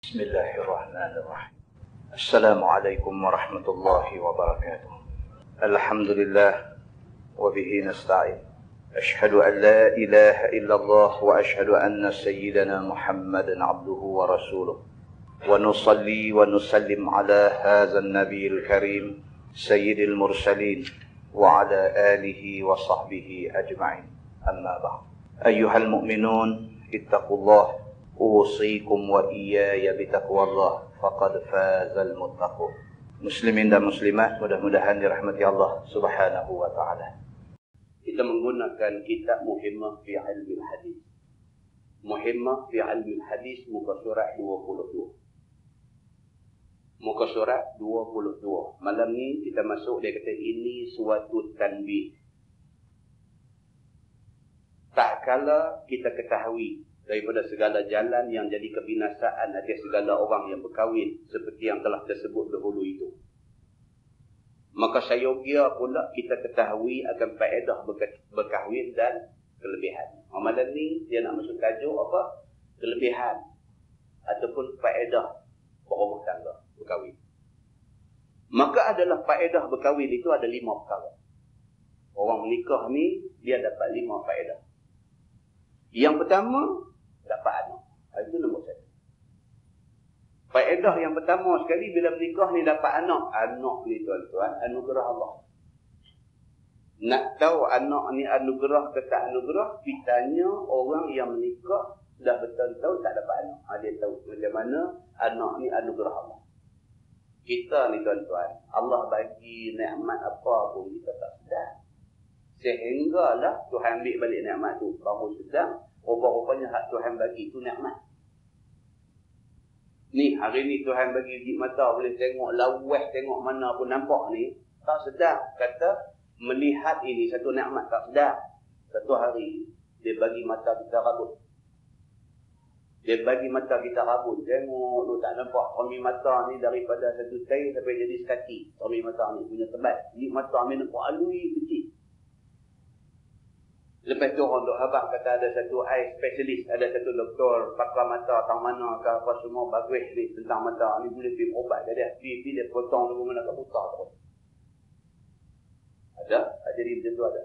بسم الله الرحمن الرحيم. السلام عليكم ورحمة الله وبركاته. الحمد لله وبه نستعين. أشهد أن لا إله إلا الله وأشهد أن سيدنا محمدا عبده ورسوله، ونصلي ونسلم على هذا النبي الكريم سيد المرسلين وعلى آله وصحبه أجمعين. أما بعد، أيها المؤمنون اتقوا الله، أوصيكم وإياي بتقوى الله فقد فاز المتقون. Muslimin dan muslimat, mudah-mudahan dirahmati Allah Subhanahu wa taala. Kita menggunakan kitab Muhimmah fi Ilmi Hadis. Muhimmah fi Ilmi Hadis muka surat 22. Muka surat 22. Malam ni kita masuk, dia kata ini suatu tanbih. Tak kala kita ketahui daripada segala jalan yang jadi kebinasaan atas segala orang yang berkahwin seperti yang telah tersebut dahulu itu, maka sayogia pula kita ketahui akan faedah berkahwin dan kelebihan. Amalan ni dia nak masuk tajuk apa? Kelebihan ataupun faedah berumah tangga berkahwin. Maka adalah faedah berkahwin itu ada 5 perkara. Orang menikah ni dia dapat 5 faedah. Yang pertama, dapat anak. Itu nombor 1. Faedah yang pertama sekali bila menikah ni dapat anak. Anak ni tuan-tuan, anugerah Allah. Nak tahu anak ni anugerah ke tak anugerah, pitanya orang yang menikah dah bertahun-tahun tak dapat anak. Dia tahu macam mana anak ni anugerah Allah. Kita ni tuan-tuan, Allah bagi nikmat apa pun kita tak sedar. Sehinggalah Tuhan ambil balik nikmat tu, baru sedang rupa-rupanya hak Tuhan bagi tu nikmat. Ni hari ni Tuhan bagi gigi mata, boleh tengok lawah, tengok mana pun nampak ni, tak sedar. Kata melihat ini satu nikmat, tak sedar. Satu hari dia bagi mata kita rabun. Dia bagi mata kita rabun. Tengok tu tak nampak. Rami mata ni daripada satu tail sampai jadi sekati. Rami mata ni punya tebal. Gigi mata ni nampak alui kecil. Lepas tu orang duk habaq kata ada satu eye specialist, ada satu doktor pakar mata tang mana ke apa semua bagus ni tentang mata ni, boleh pergi ubat dia. Pergi dia potong dulu mana ke buta terus. Ada? Jadi macam tu ada.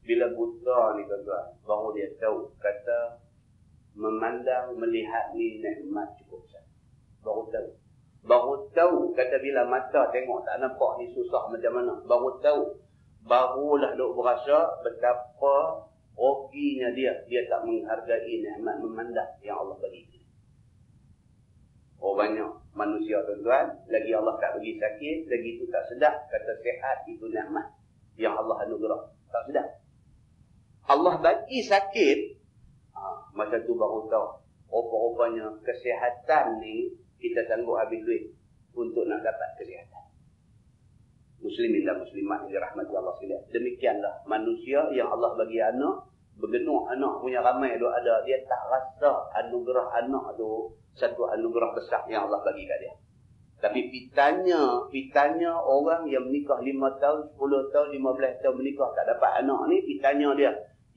Bila buta ni tuan-tuan, baru dia tahu kata memandang, melihat ni nikmat cukup besar. Baru tahu kata bila mata tengok tak nampak ni susah macam mana. Barulah duk berasa betapa ruginya dia tak menghargai nikmat memandang yang Allah bagi. Oh, banyak manusia tuan-tuan, lagi Allah tak bagi sakit, lagi itu tak sedar kata sihat itu nikmat yang Allah anugerah. Tak sedar. Allah bagi sakit, masa tu baru tahu rupa-rupanya kesihatan ni kita sanggup habis duit untuk nak dapat kesihatan. Muslimin dan muslimat yang dirahmati Allah sekalian. Demikianlah manusia yang Allah bagi anak, bergenuk anak punya ramai tu ada, dia tak rasa anugerah anak tu satu anugerah besar yang Allah bagi kat dia. Tapi pitanya orang yang menikah 5 tahun, 10 tahun, 15 tahun menikah tak dapat anak ni, pitanya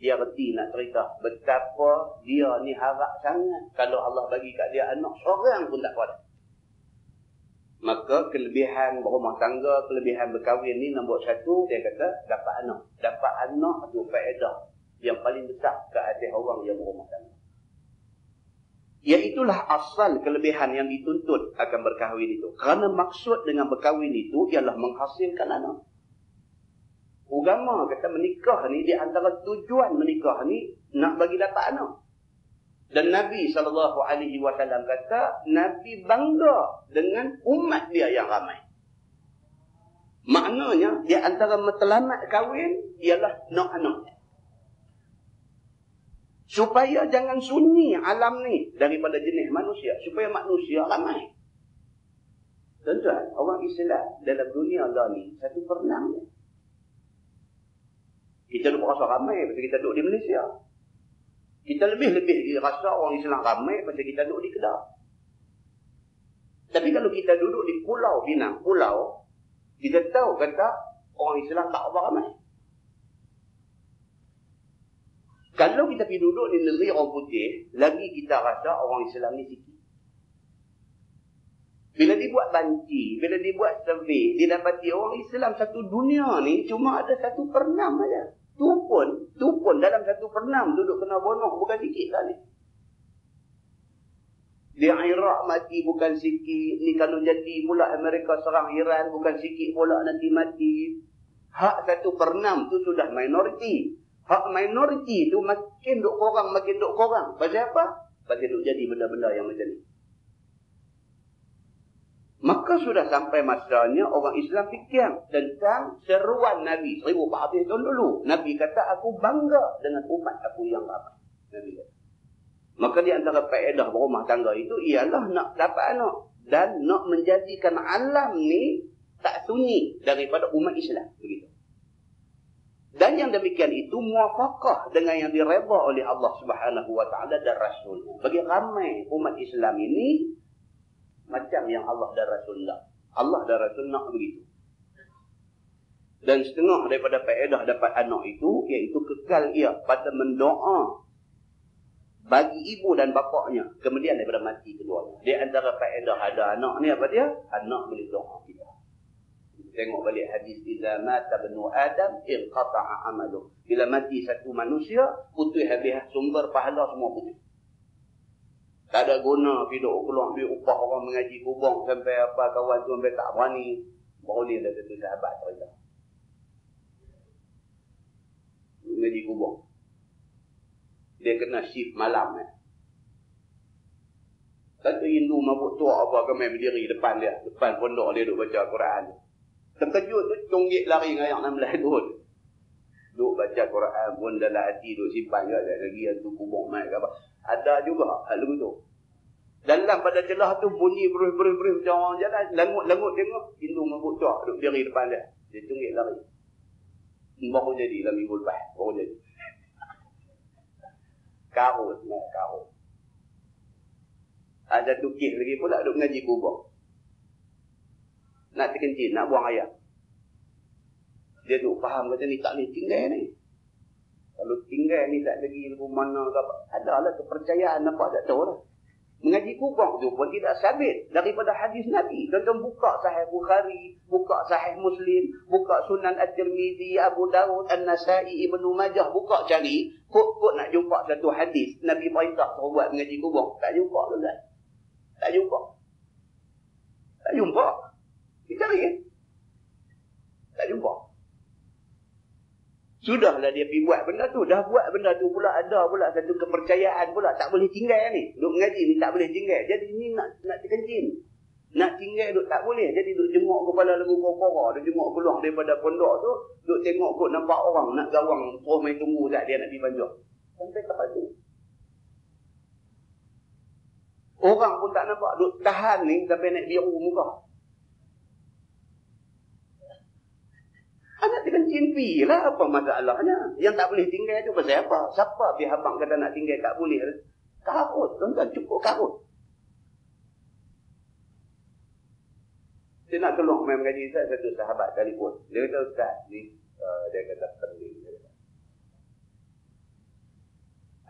dia reti nak cerita betapa dia ni harap sangat kalau Allah bagi kat dia anak seorang pun tak ada. Maka kelebihan berumah tangga, kelebihan berkahwin ni nombor 1, dia kata dapat anak. Dapat anak tu faedah yang paling besar ke atas orang yang berumah tangga. Iaitulah asal kelebihan yang dituntut akan berkahwin itu. Kerana maksud dengan berkahwin itu ialah menghasilkan anak. Agama kata menikah ni, di antara tujuan menikah ni nak bagi dapat anak. Dan Nabi SAW kata, Nabi bangga dengan umat dia yang ramai. Maknanya, di antara matlamat kahwin, ialah nak anak. Supaya jangan sunyi alam ni daripada jenis manusia. Supaya manusia ramai. Tuan-tuan, orang Islam dalam dunia dah ni, 1/6. Kita duduk rasa ramai pasal kita duduk di Malaysia. Kita lebih rasa orang Islam ramai pasal kita duduk di Kedah. Tapi kalau kita duduk di Pulau Pinang, kita tahu kata orang Islam tak apa ramai. Kalau kita pergi duduk di negeri orang putih, lagi kita rasa orang Islam ni sikit. Bila dibuat banci, bila dibuat survey, didapati orang Islam satu dunia ni cuma ada 1/6 aja. Tu pun dalam 1/6 duduk kena bunuh bukan sikit kali. Di Iraq mati bukan sikit. Ni kalau jadi pula Amerika serang Iran bukan sikit pula nanti mati. Hak 1/6 tu sudah minoriti. Hak minoriti tu makin duk korang. Pasal apa? Pasal duk jadi benda-benda yang macam ni. Maka sudah sampai masanya orang Islam fikir tentang seruan Nabi 1400 tahun dulu. Nabi kata, aku bangga dengan umat aku yang ramai. Nabi kata. Maka di antara faedah berumah tangga itu ialah nak dapat anak. Dan nak menjadikan alam ni tak sunyi daripada umat Islam. Begitu. Dan yang demikian itu muafakah dengan yang direba oleh Allah Subhanahu Wa Taala dan Rasul. Bagi ramai umat Islam ini, macam yang Allah dan Rasul nak. Allah dan Rasul nak begitu. Dan setengah daripada faedah dapat anak itu, iaitu kekal ia pada mendoa bagi ibu dan bapaknya, kemudian daripada mati keduanya. Di antara faedah ada anak ni apa dia? Anak boleh doa kita. Tengok balik hadis, iza mata banu Adam inqata'a amaluh. Bila mati satu manusia, putus habis sumber pahala semua putus. Tak ada guna hidup keluar duit upah orang mengaji kubang sampai apa kawan tu sampai tak berani. Baru ni ada satu sahabat cerita. Mengaji kubang. Dia kena shift malam. Satu Hindu mabuk tua apa kami berdiri depan dia. Depan pondok dia duduk baca Quran. Terkejut tu conggik lari ngayak 16 tahun. Duk baca Quran pun dalam hati duk simpan juga lagi yang tu kubur mai ke apa. Ada juga hal tu. Dalam pada celah tu bunyi beruh-beruh macam orang jalan. Langut-langut tengok Hindu mabuk tua duk berdiri depan dia. Dia conggik lari. Baru jadi dalam minggu lepas. Baru jadi. Karut. Ada tukis lagi pula duk ngaji kubur. Nak terkencing, nak buang air. Dia duk faham kata ni tak boleh tinggal ni. Kalau tinggal ni tak lagi lepas mana ke apa. Adalah kepercayaan apa tak tahu lah. Mengaji kubur tu pun tidak sabit daripada hadis Nabi. Contoh buka Sahih Bukhari, buka Sahih Muslim, buka Sunan At-Tirmidzi, Abu Dawud, An-Nasai, Ibnu Majah, buka cari. Kok nak jumpa satu hadis Nabi perintah suruh buat mengaji kubur. Tak jumpa tuan. Tak jumpa. Kita cari kan? Tak jumpa. Sudahlah dia pergi buat benda tu. Dah buat benda tu pula ada pula satu kepercayaan pula. Tak boleh tinggal ni. Duk mengaji ni tak boleh tinggal. Jadi ni nak terkencing. Nak tinggal duk tak boleh. Jadi duk jenguk kepala lagu kora-kora. Duk jenguk keluar daripada pondok tu. Duk tengok kot nampak orang nak gawang. Terus main tunggu tak dia nak pergi panjang. Sampai tempat tu. Orang pun tak nampak. Duk tahan ni sampai naik biru muka. Anak terkencing pi lah, apa masalahnya? Yang tak boleh tinggal tu pasal apa? Siapa pihak abang kata nak tinggal tak boleh? Karut, tuan-tuan, cukup karut. Saya nak tolong main mengaji saya satu sahabat telefon. Dia kata, Ustaz, ni dia kata penting.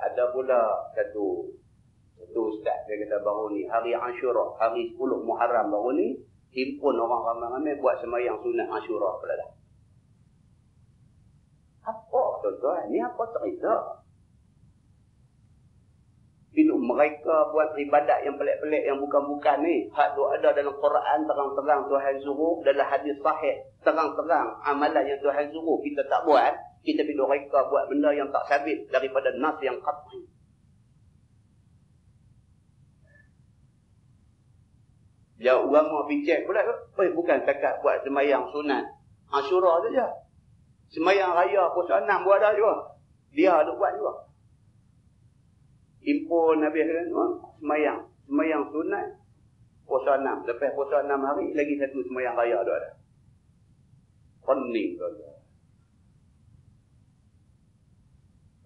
Ada pula satu ustaz, dia kata baru ni, hari Ashura, hari 10 Muharram baru ni, himpun orang ramai-ramai buat sembahyang sunat Ashura pula dah. Apa tuan-tuan? Ni apa cerita? Mereka buat ibadat yang pelik-pelik yang bukan-bukan ni. Hak tu ada dalam Quran terang-terang Tuhan suruh. Dalam hadis sahih terang-terang amalan yang Tuhan suruh kita tak buat. Kita bila mereka buat benda yang tak sabit daripada nas yang qat'i. Jauh ulama bincang pula. Bukan takat buat sembahyang sunat Ashura saja. Sembahyang raya puasa 6 buat dah juga. Dia ada buat juga. Impun habis kan sembahyang sunat puasa 6. Lepas puasa 6 hari lagi satu sembahyang raya dah ada. Pening tuan-tuan.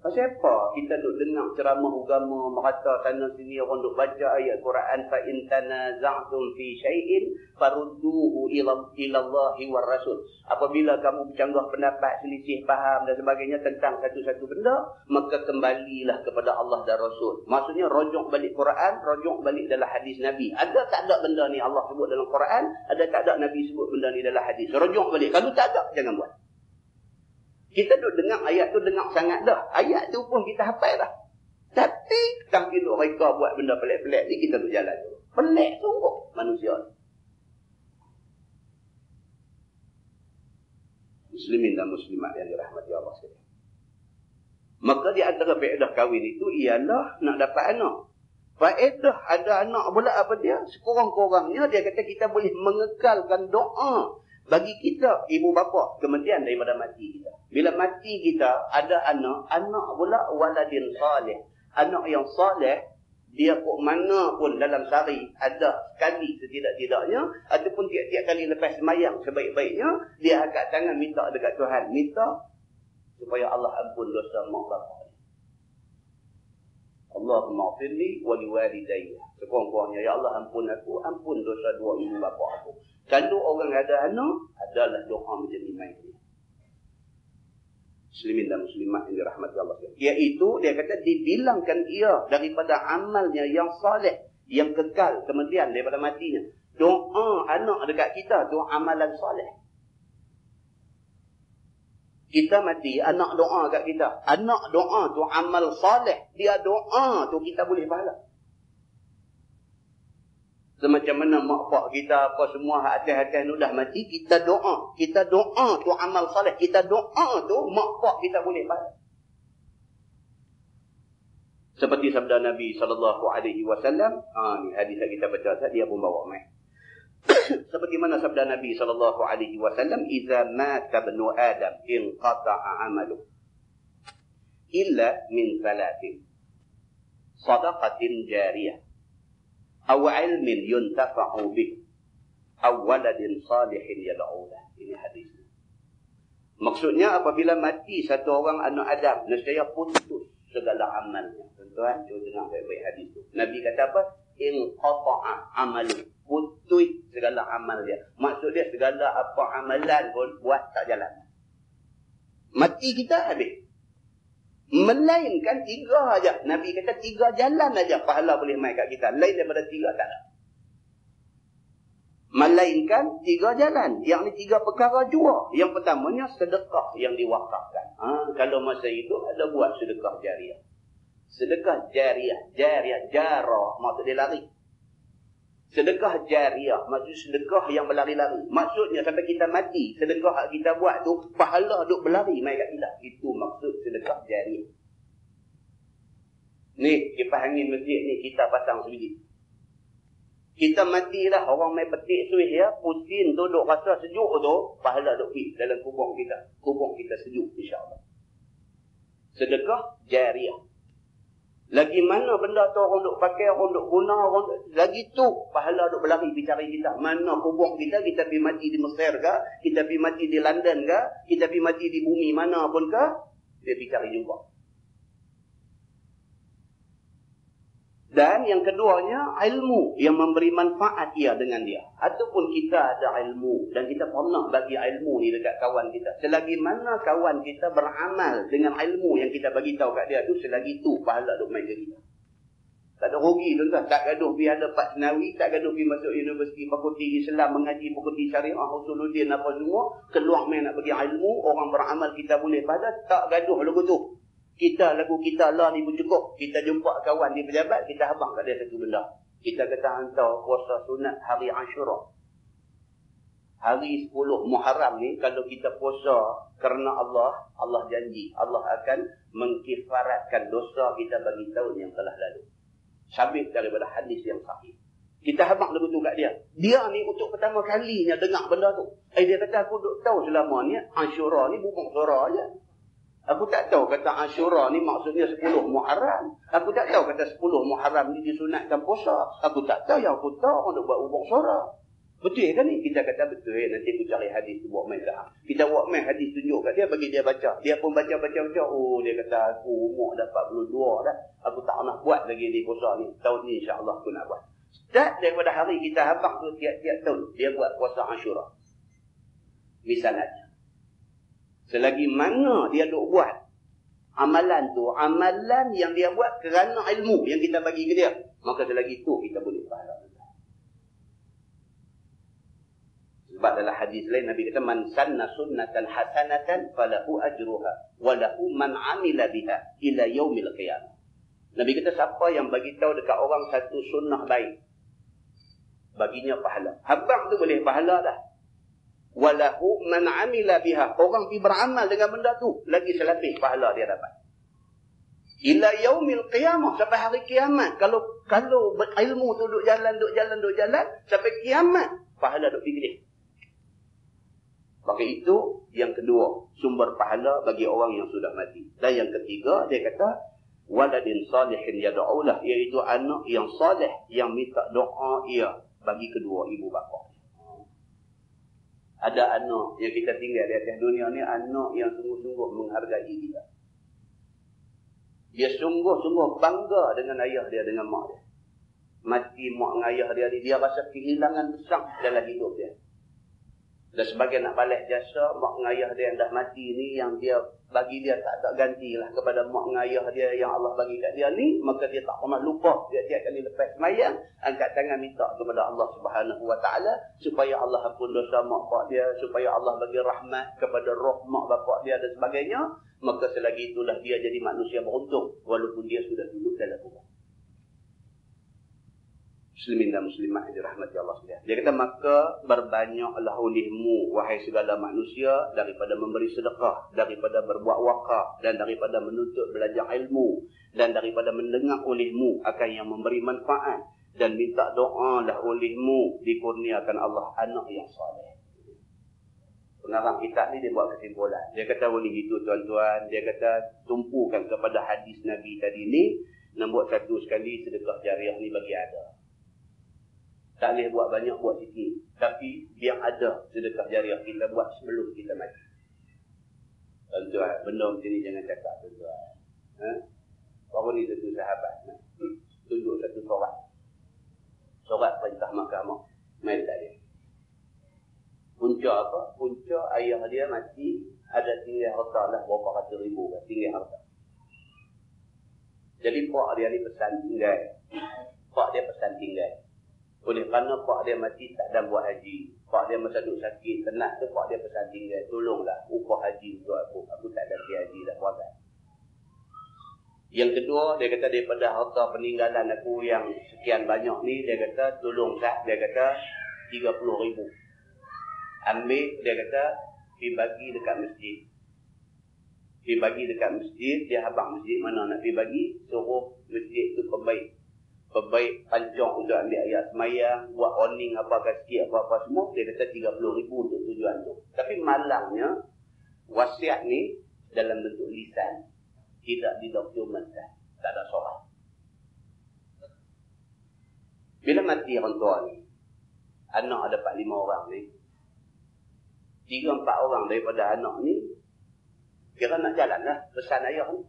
Pasal apa? Kita duk dengar ceramah agama, merata sana sini orang duk baca ayat Quran, fa in tanaza'tum fi syai'in farudduhu ila Allahi war Rasul. Apabila kamu bercanggah pendapat, selisih faham dan sebagainya tentang satu-satu benda, maka kembalilah kepada Allah dan Rasul. Maksudnya rujuk balik Quran, rujuk balik dalam hadis Nabi. Ada tak ada benda ni Allah sebut dalam Quran, ada tak ada Nabi sebut benda ni dalam hadis. Rujuk balik. Kalau tak ada, jangan buat. Kita duk dengar ayat tu, dengar sangat dah. Ayat tu pun kita hafal dah. Tapi, sambil duk mereka buat benda pelik-pelik ni, kita duk jalan tu. Pelik sungguh manusia ni. Muslimin dan muslimat yang dirahmati Allah sekalian. Maka di antara faedah kahwin itu ialah nak dapat anak. Faedah ada anak pula apa dia? Sekurang-kurangnya dia kata kita boleh mengekalkan doa bagi kita, ibu bapa, kemudian daripada mati kita. Bila mati kita, ada anak pula waladin salih. Anak yang salih, dia kok mana pun dalam sehari, ada sekali setidak-tidaknya, ataupun tiap-tiap kali lepas semayang sebaik-baiknya, dia angkat tangan minta dekat Tuhan. Minta supaya Allah ampun dosa mak bapak. Allahumma ghfirli wa liwalidayya. Sekurang-kurangnya, ya Allah ampun aku, ampun dosa dua ibu bapa aku. Kalau orang ada anak, adalah doa menjadi main. Muslimin dan muslimat yang dirahmati Allah. Iaitu, dia kata dibilangkan ia daripada amalnya yang salih, yang kekal, kemudian daripada matinya. Doa anak dekat kita tu amalan salih. Kita mati, anak doa kat kita. Anak doa tu amal salih. Dia doa tu kita boleh pahala. Semacam mana mak pak kita apa semua atas-atas ni dah mati, kita doa. Kita doa tu amal salih. Kita doa tu mak pak kita boleh pahala. Seperti sabda Nabi SAW. Ni hadis yang kita baca tadi, dia pun bawa mai. Seperti mana sabda Nabi SAW. Iza mata ibnu Adam inqata'a amaluh illa min thalathin. Sadaqatin jariyah. Aw ilmin yuntafa'u bih, aw waladin salihin yad'ulah. Ini hadis. Maksudnya apabila mati satu orang anak Adam, nescaya putus segala amalnya. Tuan-tuan, cuba dengar baik-baik hadis tu. Nabi kata apa? In qata'a amalu, putus segala amal dia. Maksud dia segala apa amalan pun buat tak jalan. Mati kita habis. Melainkan 3 aja. Nabi kata 3 jalan aja pahala boleh mai kat kita. Lain daripada 3 tak ada. Melainkan 3 jalan. Yang ni 3 perkara jua. Yang pertamanya sedekah yang diwakafkan. Kalau masa itu ada buat sedekah jariah. Sedekah jariah. Jarah. Maksud dia lari. Sedekah jariah. Maksud sedekah yang berlari-lari. Maksudnya sampai kita mati, sedekah yang kita buat tu, pahala duk berlari mai kat kita. Itu maksud sedekah jariah. Ni, kipas angin masjid ni kita pasang sebiji. Kita matilah, orang mai petik suih ya, pusing tu duk rasa sejuk tu, pahala duk pergi dalam kubur kita. Kubur kita sejuk, insyaAllah. Sedekah jariah. Lagi mana benda tu orang duk pakai, orang duk guna, lagi tu pahala duk berlari pergi kita. Mana kubur kita pergi mati di Mesir ke, kita pergi mati di London ke, kita pergi mati di bumi mana pun ke, dia pergi cari jumpa. Dan yang keduanya, ilmu yang memberi manfaat ia dengan dia. Ataupun kita ada ilmu dan kita pernah bagi ilmu ni dekat kawan kita. Selagi mana kawan kita beramal dengan ilmu yang kita bagi tahu kat dia tu, selagi tu pahala duk main ke kita. Tak ada rugi tuan-tuan. Tak gaduh pergi ada Pak Senawi, tak gaduh pergi masuk universiti fakulti Islam, mengaji fakulti syariah, usuluddin apa semua. Keluar main nak bagi ilmu, orang beramal kita boleh pahala. Tak gaduh lagu tu. Kita lagu kita lah ni pun cukup. Kita jumpa kawan di pejabat, kita habang kat dia satu benda. Kita kata hantar puasa sunat hari Ashura. Hari 10 Muharram ni, kalau kita puasa kerana Allah, Allah janji, Allah akan mengkifaratkan dosa kita bagi tahun yang telah lalu. Sabit daripada hadis yang sahih. Kita habang lagu tu kat dia. Dia ni untuk pertama kalinya dengar benda tu. Dia kata aku duk tahu selama ni Ashura ni bukan suara aja. Aku tak tahu kata Ashura ni maksudnya 10 Muharram. Aku tak tahu kata 10 Muharram ni disunatkan puasa. Aku tak tahu, yang aku tahu orang nak buat hubung suara. Betul kan ni? Kita kata betul. Nanti aku cari hadis tu buat main dah. Kita buat main hadis tunjuk kat dia, bagi dia baca. Dia pun baca. Oh, dia kata aku umur dah 42 dah. Aku tak nak buat lagi di puasa ni. Tahun ni insyaAllah aku nak buat. Start daripada hari kita habaq tu tiap-tiap tahun. Dia buat puasa Ashura. Misalnya. Selagi mana dia duk buat amalan tu, amalan yang dia buat kerana ilmu yang kita bagi ke dia, maka selagi tu kita boleh pahala. Sebab dalam hadis lain Nabi kata man sanna sunnatan hasanatan falahu ajruha wa lahu man amila biha ila yaumil qiyamah. Nabi kata siapa yang bagi tahu dekat orang satu sunnah baik, baginya pahala. Habang tu boleh pahala dah. Walahu man amila biha, orang pergi beramal dengan benda tu, lagi selapis pahala dia dapat. Ila yaumil qiyamah, sampai hari kiamat. Kalau ilmu tu duk jalan sampai kiamat, pahala duk pergi dia. Maka itu yang kedua, sumber pahala bagi orang yang sudah mati. Dan yang ketiga, dia kata waladin salihin yad'ulah, iaitu anak yang soleh yang minta doa ia bagi kedua ibu bapa. Ada anak yang kita tinggal di atas dunia ni, anak yang sungguh-sungguh menghargai kita. Dia sungguh-sungguh bangga dengan ayah dia, dengan mak dia. Mati mak dengan ayah dia ni, dia rasa kehilangan besar dalam hidup dia. Dan sebagai nak balas jasa, mak dengan ayah dia yang dah mati ni, yang dia bagi dia tak ada gantilah kepada mak dengan ayah dia yang Allah bagi kat dia ni, maka dia tak pernah lupa. Dia tiap kali lepas semayang, angkat tangan minta kepada Allah Subhanahu Wa Taala supaya Allah ampun dosa mak bapak dia, supaya Allah bagi rahmat kepada roh mak bapak dia dan sebagainya. Maka selagi itulah dia jadi manusia beruntung walaupun dia sudah duduk dalam kubur. Muslimin dan muslimat yang dirahmati Allah sekalian. Dia kata, maka berbanyaklah olehmu, wahai segala manusia, daripada memberi sedekah, daripada berbuat wakaf, dan daripada menuntut belajar ilmu, dan daripada mendengar olehmu akan yang memberi manfaat, dan minta doalah olehmu, dikurniakan Allah anak yang soleh. Pengarang kitab ni dia buat kesimpulan. Dia kata oleh itu tuan-tuan, dia kata tumpukan kepada hadis Nabi tadi ni, nombor satu sekali sedekah jariah ni bagi ada. Tak boleh buat banyak, buat sikit. Tapi biar ada sedekah jariah kita buat sebelum kita mati. Tuan-tuan, benda macam ni jangan cakap tuan-tuan. Baru ni satu sahabat tunjuk satu surat. Surat perintah mahkamah. Main tak dia. Punca apa? Punca ayah dia mati, ada tinggal harta lah berapa ratus ribu kan, tinggal harta. Jadi pak dia ni pesan tinggal. Pak dia pesan tinggal. Oleh kerana pak dia mati tak ada buat haji. Pak dia masa duduk sakit, tenat tu pak dia pesan tinggal. Tolonglah upah haji untuk aku. Aku tak ada pergi haji dah puasa. Yang kedua, dia kata daripada harta peninggalan aku yang sekian banyak ni, dia kata tolong sah, dia kata 30,000. Ambil, dia kata pergi bagi dekat masjid. Pergi bagi dekat masjid, dia habaq masjid mana nak pergi bagi, suruh masjid tu perbaik pancong untuk ambil ayat semayang, buat awning apa-apa sikit, apa-apa semua. Dia kata 30,000 untuk tujuan tu. Tapi malangnya, wasiat ni dalam bentuk lisan, tidak didokumentkan, tak ada surat. Bila mati orang tua ni, anak ada 4-5 orang ni, 3-4 orang daripada anak ni kira nak jalan lah pesan ayah ni.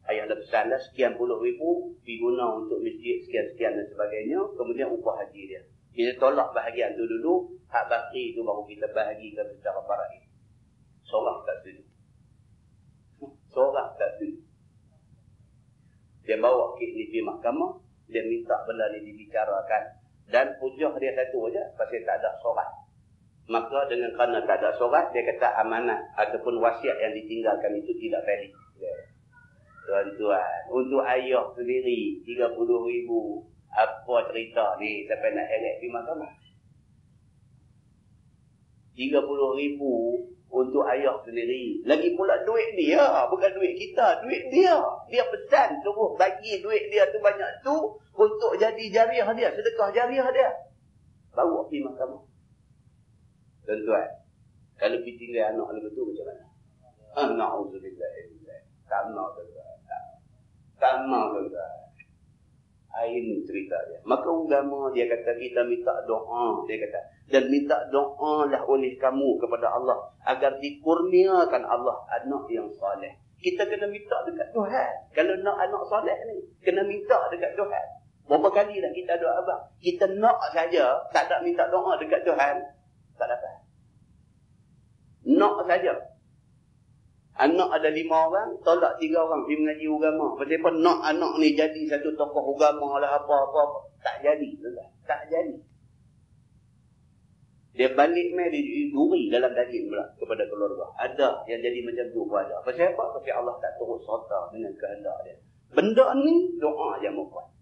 Ayah dah pesan dah sekian puluh ribu pergi guna untuk masjid sekian-sekian dan sebagainya. Kemudian upah haji dia. Kita tolak bahagian tu dulu. Hak baki tu baru kita bahagikan secara faraid. Sorak tak setuju. Sorak tak setuju. Dia bawa kes ni pergi mahkamah. Dia minta benda ni dibicarakan. Dan hujah dia satu aja, pasal tak ada sorat. Maka dengan kerana tak ada sorat, dia kata amanat ataupun wasiat yang ditinggalkan itu tidak valid. Tuan-tuan, untuk ayah sendiri 30,000, apa cerita ni sampai nak elak di mahkamah? 30,000 untuk ayah sendiri. Lagi pula duit dia, bukan duit kita, duit dia. Dia pesan suruh bagi duit dia tu banyak tu untuk jadi jariah dia, sedekah jariah dia. Bawa pergi mahkamah. Tuan-tuan, kalau pergi tinggal anak lebih tu macam mana? Na'udzubillah. Tak mau tuan-tuan. Tak mau tuan-tuan. Ini cerita dia. Maka agama dia kata kita minta doa. Dia kata. Dan minta doa lah oleh kamu kepada Allah. Agar dikurniakan Allah anak yang saleh. Kita kena minta dekat Tuhan. Kalau nak anak saleh ni. Kena minta dekat Tuhan. Berapa kali dah kita doa abang. Kita nak saja. Tak ada minta doa dekat Tuhan. Tak dapat. Nak saja. Anak ada 5 orang, tolak 3 orang pergi mengaji agama. Pasal apa nak anak ni jadi satu tokoh agama lah apa-apa. Tak jadi. Tak jadi. Dia balik mai dia duri dalam daging pula kepada keluarga. Ada yang jadi macam tu pun ada. Pasal apa? Pasal Allah tak turut serta dengan kehendak dia. Benda ni doa je mau kuat.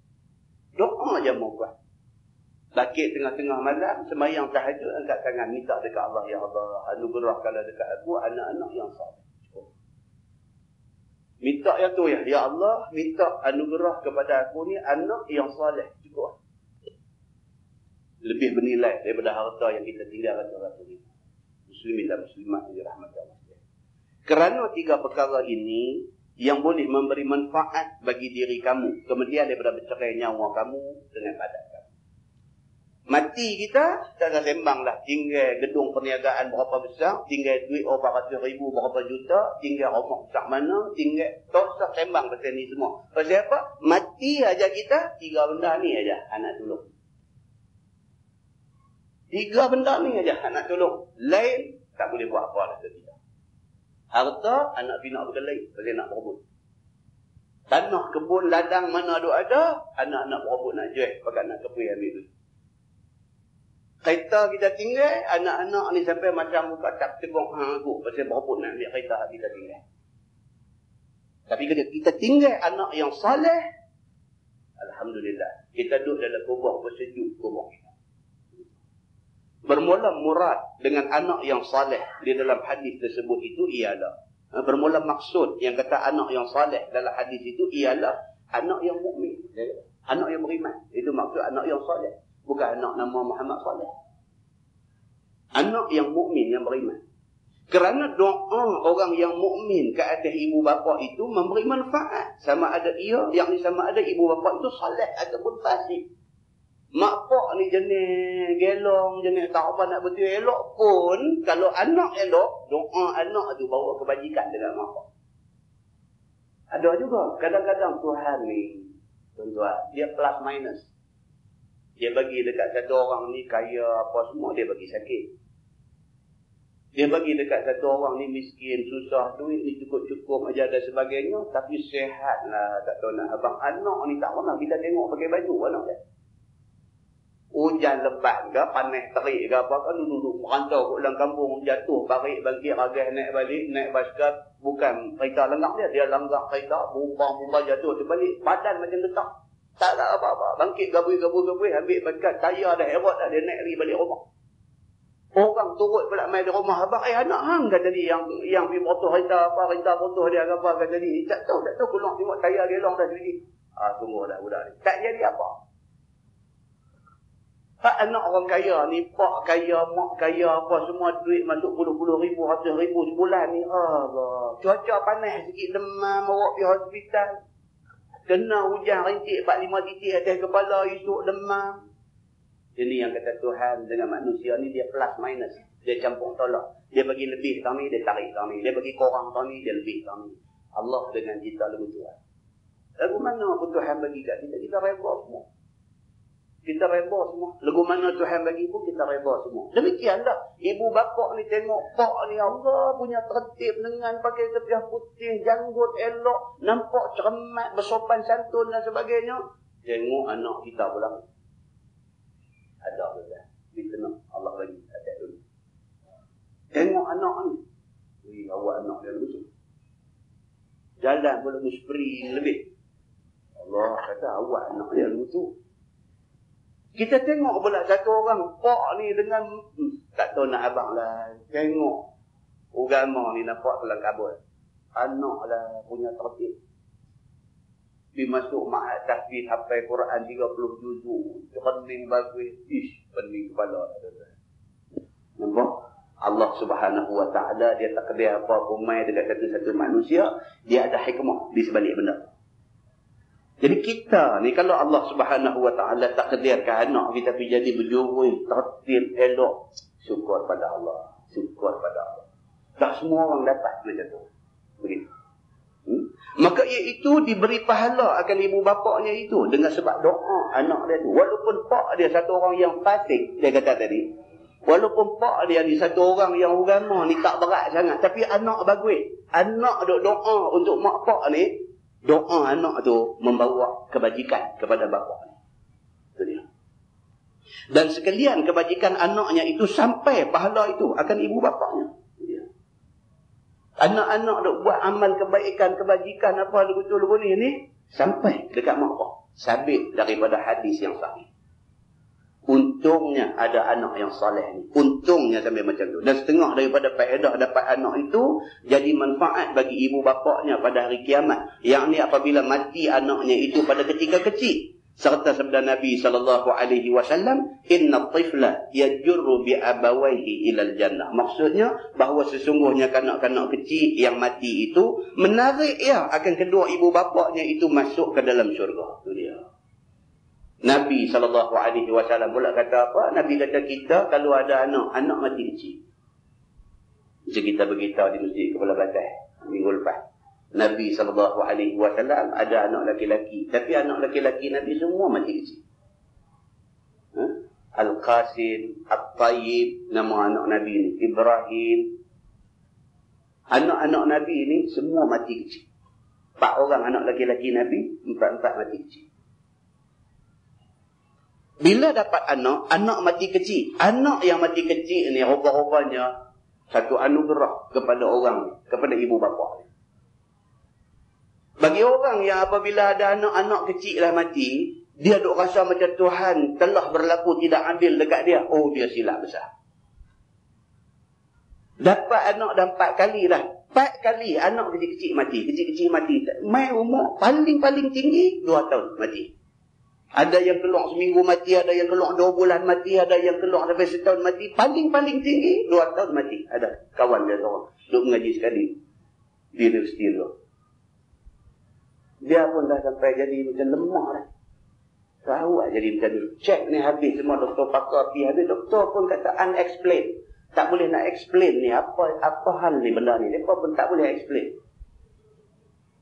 Doa je mau kuat. Bakit tengah-tengah malam, sembahyang tahajud, angkat tangan minta dekat Allah, ya Allah, anugerahkanlah dekat aku anak-anak yang saleh. Minta yang tu ya. Ya Allah, minta anugerah kepada aku ni anak yang saleh. Cukup. Lebih bernilai daripada harta yang kita tinggal ratus-ratus ribu. Muslimin dan muslimat yang dirahmati Allah. Kerana 3 perkara ini yang boleh memberi manfaat bagi diri kamu. Kemudian daripada bercerai nyawa kamu dengan badan kamu. Mati kita, tak ada sembang lah. Tinggal gedung perniagaan berapa besar, tinggal duit berapa ratus ribu, berapa juta, tinggal rumah besar mana, tinggal, tak usah sembang pasal ni semua. Pasal apa? Mati aja kita, 3 benda ni aja anak tolong. 3 benda ni aja anak tolong. Lain, tak boleh buat apa lah kita. Harta, anak pinak berkelain, pasal nak berebut. Tanah, kebun, ladang mana ada, anak-anak berebut nak jual, pakai nak kepui ambil duit. Kereta kita tinggal, anak-anak ni sampai macam muka tak tegong aku. Pasal berebut nak ambil kereta kita tinggal. Tapi kalau kita tinggal anak yang saleh, alhamdulillah. Kita duduk dalam kubur bersejuk kubur kita. Bermula murad dengan anak yang saleh di dalam hadis tersebut itu ialah. Bermula maksud yang kata anak yang saleh dalam hadis itu ialah anak yang mukmin, anak yang beriman. Itu maksud anak yang saleh. Bukan anak nama Muhammad Saleh. Anak yang mukmin yang beriman. Kerana doa orang yang mukmin ke atas ibu bapa itu memberi manfaat. Sama ada ia, yang sama ada ibu bapa itu saleh ataupun fasik. Mak pak ni jenis gelong, jenis tak apa nak betul elok pun, kalau anak elok, doa anak tu bawa kebajikan dengan mak pak. Ada juga. Kadang-kadang Tuhan ni, tuan-tuan, dia plus minus. Dia bagi dekat satu orang ni kaya apa semua, dia bagi sakit. Dia bagi dekat satu orang ni miskin, susah, duit ni cukup-cukup aja dan sebagainya. Tapi sihat lah, tak tahu nak. Abang anak ni tak pernah kita tengok pakai baju anak dia. Hujan lebat ke, panas terik ke apa kan, duduk merantau kat dalam kampung, jatuh, barik, bangkit, ragas, naik balik, naik basikal. Bukan kereta lenggak dia, dia langgar kereta, bumbang-bumbang jatuh, terbalik. Badan macam letak. Tak ada apa-apa. Bangkit gabui-gabui, ambil basikal, tayar dah hebat dah, dia naik lagi balik rumah. Orang turut pula main di rumah abang, anak hang kata dia yang pergi motor kereta motor dia apa kata dia. Tak tahu keluar tengok tayar gelong dah sedikit. Tunggu dah budak ni. Tak jadi apa. Pak anak orang kaya ni, pak kaya, mak kaya apa semua duit masuk puluh-puluh ribu, ratus ribu sebulan ni. Allah. Cuaca panas sikit demam, bawa pergi hospital. Kena hujan rintik 4-5 titik atas kepala, esok demam. Ini yang kata Tuhan dengan manusia ni, dia plus minus. Dia campur tolak. Dia bagi lebih kami, dia tarik kami. Dia bagi korang kami, dia lebih kami. Allah dengan kita lebih Tuhan. Lagu mana pun Tuhan bagi kat kita, kita reba semua. Kita reba semua. Lagu mana Tuhan bagi pun, kita reba semua. Demikianlah. Ibu bapa ni tengok, pak ni Allah punya tertib dengan pakai tepiah putih, janggut elok, nampak cermat, bersopan santun dan sebagainya. Tengok anak kita pula. Ada betul. Ditenang Allah bagi adat dulu. Tengok anak ni. Wih, awak anak dia betul. Jalan pun lagu spring lebih. Allah kata awak anak dia betul. Kita tengok pula satu orang pak ni dengan tak tahu nak abang lah. Tengok agama ni nampak telah kabul. Anak lah punya tertib. Pergi masuk ma'ad tahfidz hafal Quran 30 juzuk. Pening bagus. Pening kepala. Nampak? Allah Subhanahu Wa Ta'ala dia tak kena apa pun mai dekat satu-satu manusia. Dia ada hikmah di sebalik benda. Jadi kita ni kalau Allah Subhanahu Wa Taala takdirkan anak kita pergi jadi berjurui, tertib, elok, syukur pada Allah. Syukur pada Allah. Tak semua orang dapat macam tu. Begitu. Maka iaitu diberi pahala akan ibu bapaknya itu dengan sebab doa anak dia tu. Walaupun pak dia satu orang yang fasik, dia kata tadi. Walaupun pak dia ni satu orang yang agama ni tak berat sangat, tapi anak bagus. Anak duk doa untuk mak pak ni, doa anak tu membawa kebajikan kepada bapa ni. Itu dia. Dan sekalian kebajikan anaknya itu sampai pahala itu akan ibu bapaknya. Anak-anak duk buat amal kebaikan, kebajikan apa lugu-lugu ni sampai dekat mak pak. Sabit daripada hadis yang sahih. Untungnya ada anak yang soleh ni. Untungnya sampai macam tu. Dan setengah daripada faedah dapat anak itu jadi manfaat bagi ibu bapaknya pada hari kiamat. Yang ni apabila mati anaknya itu pada ketika kecil. Serta sabda Nabi SAW, inna tifla yajurru bi abawaihi ilal jannah. Maksudnya bahawa sesungguhnya kanak-kanak kecil yang mati itu menarik ia akan kedua ibu bapaknya itu masuk ke dalam syurga. Itu dia. Nabi SAW pula kata apa? Nabi kata kita kalau ada anak mati kecil. Macam kita beritahu di masjid Kepala Batai minggu lepas. Nabi SAW ada anak laki-laki. Tapi anak laki-laki Nabi semua mati kecil. Al-Qasim, At-Tayyib, nama anak Nabi ni. Ibrahim. Anak-anak Nabi ni semua mati kecil. 4 orang anak laki-laki Nabi, 4 mati kecil. Bila dapat anak mati kecil. Anak yang mati kecil ni rupa-rupanya satu anugerah kepada orang, kepada ibu bapa. Bagi orang yang apabila ada anak-anak kecil lah mati, dia duk rasa macam Tuhan telah berlaku tidak adil dekat dia. Oh, dia silap besar. Dapat anak dah 4 kali lah. 4 kali anak kecil-kecil mati. Kecil-kecil mati. Mai umur paling-paling tinggi 2 tahun mati. Ada yang keluar seminggu mati, ada yang keluar 2 bulan mati, ada yang keluar sampai setahun mati. Paling-paling tinggi 2 tahun mati. Ada kawan dia seorang duk mengaji sekali di universiti tu. Dia pun dah sampai jadi macam lemah dah. Tahu lah jadi macam ni. Cek ni habis semua doktor pakar pergi habis. Doktor pun kata unexplained. Tak boleh nak explain ni. Apa hal ni benda ni. Mereka pun tak boleh explain.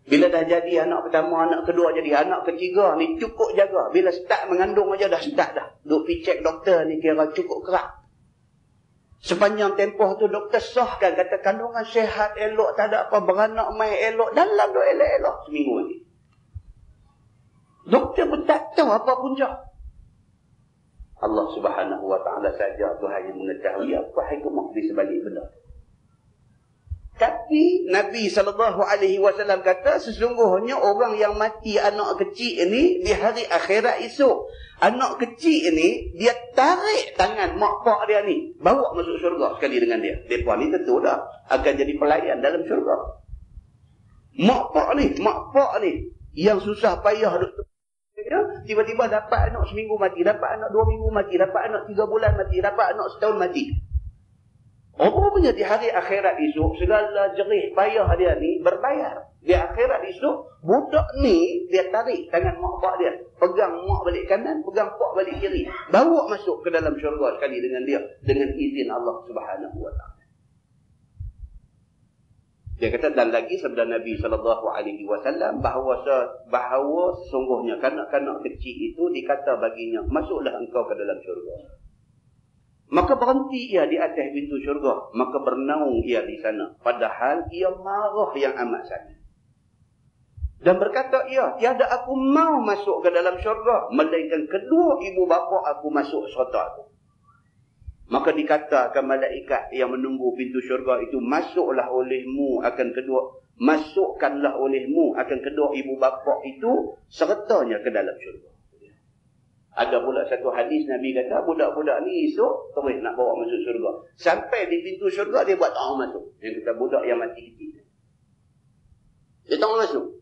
Bila dah jadi anak pertama, anak kedua jadi anak ketiga ni cukup jaga. Bila start mengandung aja dah start dah. Duk pergi cek doktor ni kira cukup kerak. Sepanjang tempoh tu doktor sahkan. Kata kandungan sihat elok. Tak ada apa. Beranak mai elok. Dalam tu elok-elok. Seminggu ni. Doktor pun tak tahu apa punca. Allah Subhanahu Wa Taala saja Tuhan yang mengetahui apa hikmah di sebalik benda. Tapi Nabi SAW kata sesungguhnya orang yang mati anak kecil ini di hari akhirat esok, anak kecil ini dia tarik tangan mak pak dia ni bawa masuk syurga sekali dengan dia. Depa ni tentu dah akan jadi pelayan dalam syurga. Mak pak ni yang susah payah duk tiba-tiba dapat anak seminggu mati, dapat anak 2 minggu mati, dapat anak 3 bulan mati, dapat anak setahun mati. Rupanya di hari akhirat esok segala jerih payah dia ni berbayar. Di akhirat esok budak ni dia tarik tangan mak pak dia, pegang mak balik kanan, pegang pak balik kiri, bawa masuk ke dalam syurga sekali dengan dia dengan izin Allah Subhanahu Wa Taala. Dia kata dan lagi sabda Nabi SAW bahawa sesungguhnya kanak-kanak kecil itu dikata baginya masuklah engkau ke dalam syurga. Maka berhenti ia di atas pintu syurga, maka bernaung ia di sana padahal ia marah yang amat sangat. Dan berkata ia, tiada aku mau masuk ke dalam syurga melainkan kedua ibu bapa aku masuk serta aku. Maka dikatakan malaikat yang menunggu pintu syurga itu, masukkanlah olehmu akan kedua ibu bapa itu sertanya ke dalam syurga. Ada pula satu hadis Nabi kata budak-budak ni esok terus nak bawa masuk syurga. Sampai di pintu syurga dia buat tak mau masuk. Yang kata budak yang mati kecil. Dia tak mau masuk.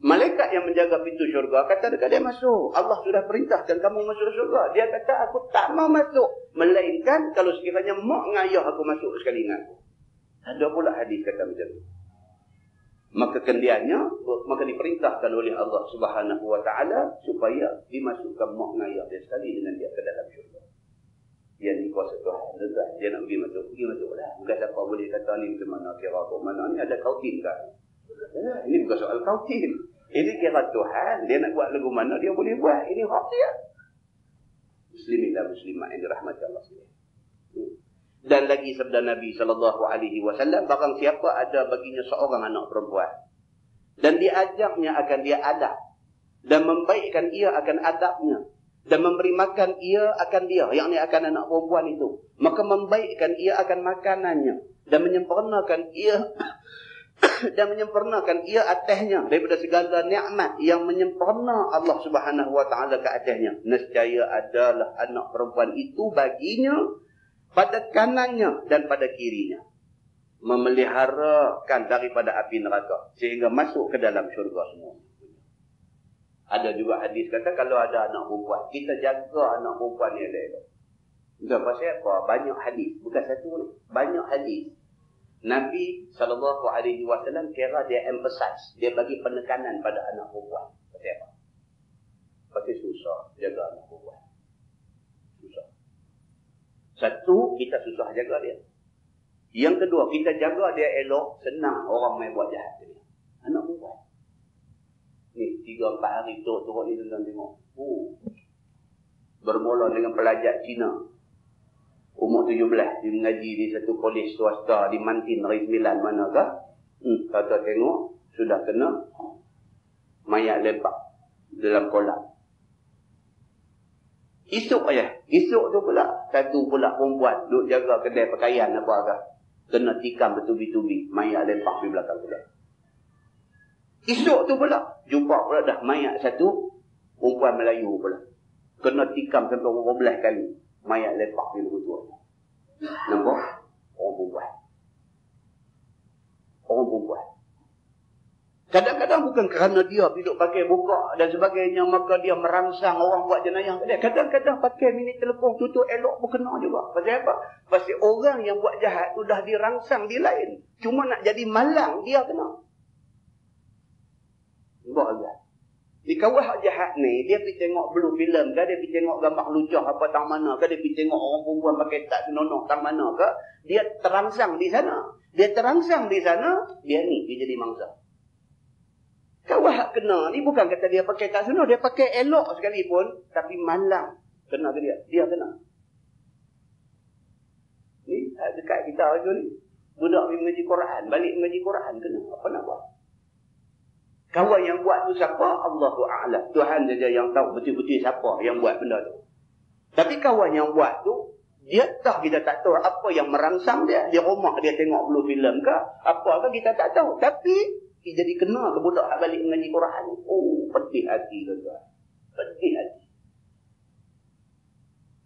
Malaikat yang menjaga pintu syurga kata dekat dia masuk. Allah sudah perintahkan kamu masuk syurga. Dia kata aku tak mau masuk. Melainkan kalau sekiranya mak ngayah aku masuk sekali dengan aku. Ada pula hadis kata macam tu. Maka diperintahkan oleh Allah Subhanahu wa taala supaya dimasukkan makna ayah dia sekali dengan dia ke dalam syurga. Dia ni kuasa Tuhan, tuan. Dia nak pergi masuklah. Bukan siapa boleh kata ni macam mana, kira apa mana ni, ada kautin kan? Ini bukan soal kautin. Ini kira Tuhan, dia nak buat lagu mana dia boleh buat. Ini hak dia. Muslimin dan muslimat yang dirahmati Allah sekalian. Dan lagi sabda Nabi SAW, barang siapa ada baginya seorang anak perempuan dan diajaknya akan dia adab dan membaikkan ia akan adabnya dan memberi makan ia akan dia, yang ni akan anak perempuan itu, maka membaikkan ia akan makanannya dan menyempurnakan ia atasnya daripada segala nikmat yang menyempurna Allah Subhanahu wa taala ke atasnya. Nescaya adalah anak perempuan itu baginya pada kanannya dan pada kirinya, memeliharakan daripada api neraka sehingga masuk ke dalam syurga semua. Ada juga hadis kata kalau ada anak perempuan, kita jaga anak perempuan ni elok-elok. Bukan pasal apa? Banyak hadis, bukan satu ni, banyak hadis. Nabi SAW kira dia emphasize, dia bagi penekanan pada anak perempuan. Pasal apa? Pasal susah jaga anak perempuan. Susah. Satu, kita susah jaga dia. Yang kedua, kita jaga dia elok, senang orang main buat jahat dia. Anak perempuan. Ni, 3-4 hari turut-turut ni tuan tengok. Bermula dengan pelajar Cina. Umur 17, dia mengaji di satu kolej swasta di Mantin, Negeri Sembilan manakah. Kata tengok, sudah kena mayat lempak dalam kolam. Esok tu pula, satu pula perempuan duduk jaga kedai pakaian apa agak. Kena tikam bertubi-tubi, mayat lempak di belakang kedai. Esok tu pula, jumpa pula dah mayat satu, perempuan Melayu pula. Kena tikam sampai 12 kali, mayat lempak di luar tu. Nampak? Orang perempuan. Kadang-kadang bukan kerana dia duduk pakai buka dan sebagainya, maka dia merangsang orang buat jenayah. Kadang-kadang pakai minit telefon tutup elok pun kena juga. Pasal apa? Pasal orang yang buat jahat tu dah dirangsang di lain. Cuma nak jadi malang, dia kena. Nampak tak? Di kawan hak jahat ni, dia pergi tengok blue film ke, dia pergi tengok gambar lucah apa tang mana ke, dia pergi tengok orang perempuan pakai tak senonoh tang mana ke, dia terangsang di sana. Dia jadi mangsa. Kawan hak kena ni bukan kata dia pakai tak senonoh, dia pakai elok sekalipun, tapi malang kena ke dia. Dia kena. Ni dekat kita hari ni, budak pergi mengaji Quran, balik mengaji Quran kena. Apa nak buat? Kawan yang buat tu siapa? Allahu a'lam. Tuhan saja yang tahu betul-betul siapa yang buat benda tu. Tapi kawan yang buat tu, dia tahu, kita tak tahu apa yang merangsang dia. Di rumah dia tengok blue film ke, apa ke kita tak tahu. Tapi dia jadi kena ke budak balik mengaji Quran. Oh, pedih hati tuan-tuan. Pedih hati.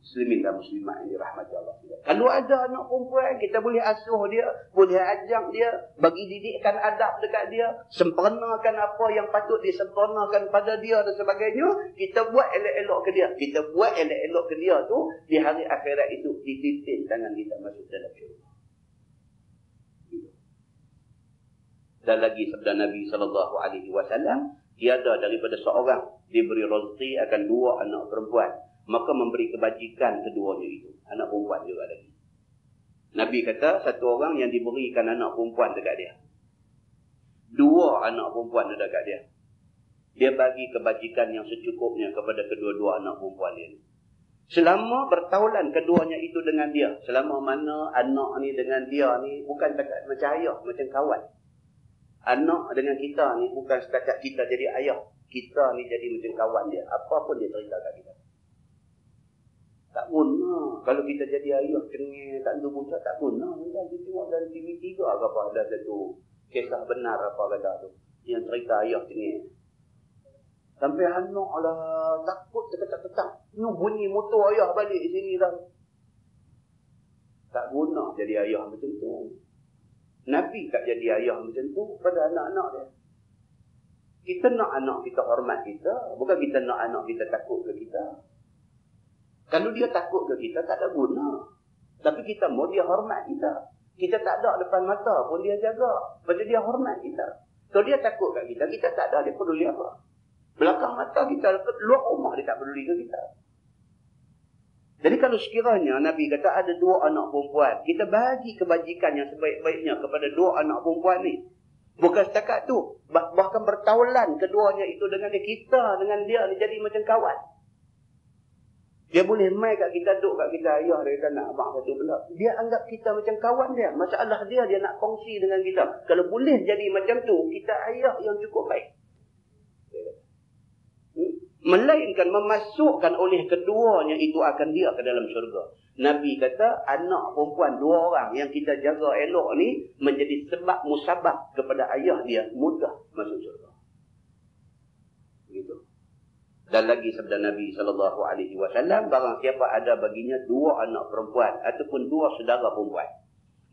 Muslimin dan muslimat yang dirahmati Allah. Kalau ada anak perempuan, kita boleh asuh dia, boleh ajak dia, bagi didikkan adab dekat dia, sempurnakan apa yang patut disempurnakan pada dia dan sebagainya. Kita buat elok-elok ke dia. Kita buat elok-elok ke dia tu, di hari akhirat itu dititik tangan kita masuk dalam syurga. Dan lagi sabda Nabi SAW, tiada daripada seorang diberi rezeki akan 2 anak perempuan, maka memberi kebajikan keduanya itu. Anak perempuan juga lagi. Nabi kata, satu orang yang diberikan anak perempuan dekat dia, 2 anak perempuan dekat dia, dia bagi kebajikan yang secukupnya kepada kedua-dua anak perempuan dia. Selama bertaulan keduanya itu dengan dia, selama mana anak ni dengan dia ni bukan setakat macam ayah, macam kawan. Anak dengan kita ni bukan setakat kita jadi ayah, kita ni jadi macam kawan dia. Apa pun dia cerita kat kita. Tak guna. Kalau kita jadi ayah cengih, tak ada bocah, tak guna. Kita tengok dalam TV3 ke apa, ada satu kisah benar apa kata tu, yang cerita ayah cengih. Sampai anak lah takut tetap-tetap. Ni bunyi motor ayah balik di sini dah. Tak guna jadi ayah macam tu. Nabi tak jadi ayah macam tu pada anak-anak dia. Kita nak anak kita hormat kita, bukan kita nak anak kita takut ke kita. Kalau dia takut ke kita, tak ada guna. Tapi kita mau dia hormat kita. Kita tak ada depan mata pun dia jaga. Pasal dia hormat kita. Kalau dia takut kat kita, kita tak ada, dia peduli apa? Belakang mata kita, luar rumah dia tak peduli ke kita. Jadi kalau sekiranya Nabi kata ada 2 anak perempuan, kita bagi kebajikan yang sebaik-baiknya kepada 2 anak perempuan ni. Bukan setakat tu, bahkan bertaulan keduanya itu dengan dia, kita dengan dia ni jadi macam kawan. Dia boleh mai kat kita, duduk kat kita, ayah dia kata nak abang satu benda. Dia anggap kita macam kawan dia. Masalah dia nak kongsi dengan kita. Kalau boleh jadi macam tu, kita ayah yang cukup baik. Melainkan memasukkan oleh keduanya itu akan dia ke dalam syurga. Nabi kata anak perempuan 2 orang yang kita jaga elok ni menjadi sebab musabab kepada ayah dia mudah masuk syurga. Begitu. Dan lagi sabda Nabi SAW, barang siapa ada baginya 2 anak perempuan ataupun 2 saudara perempuan,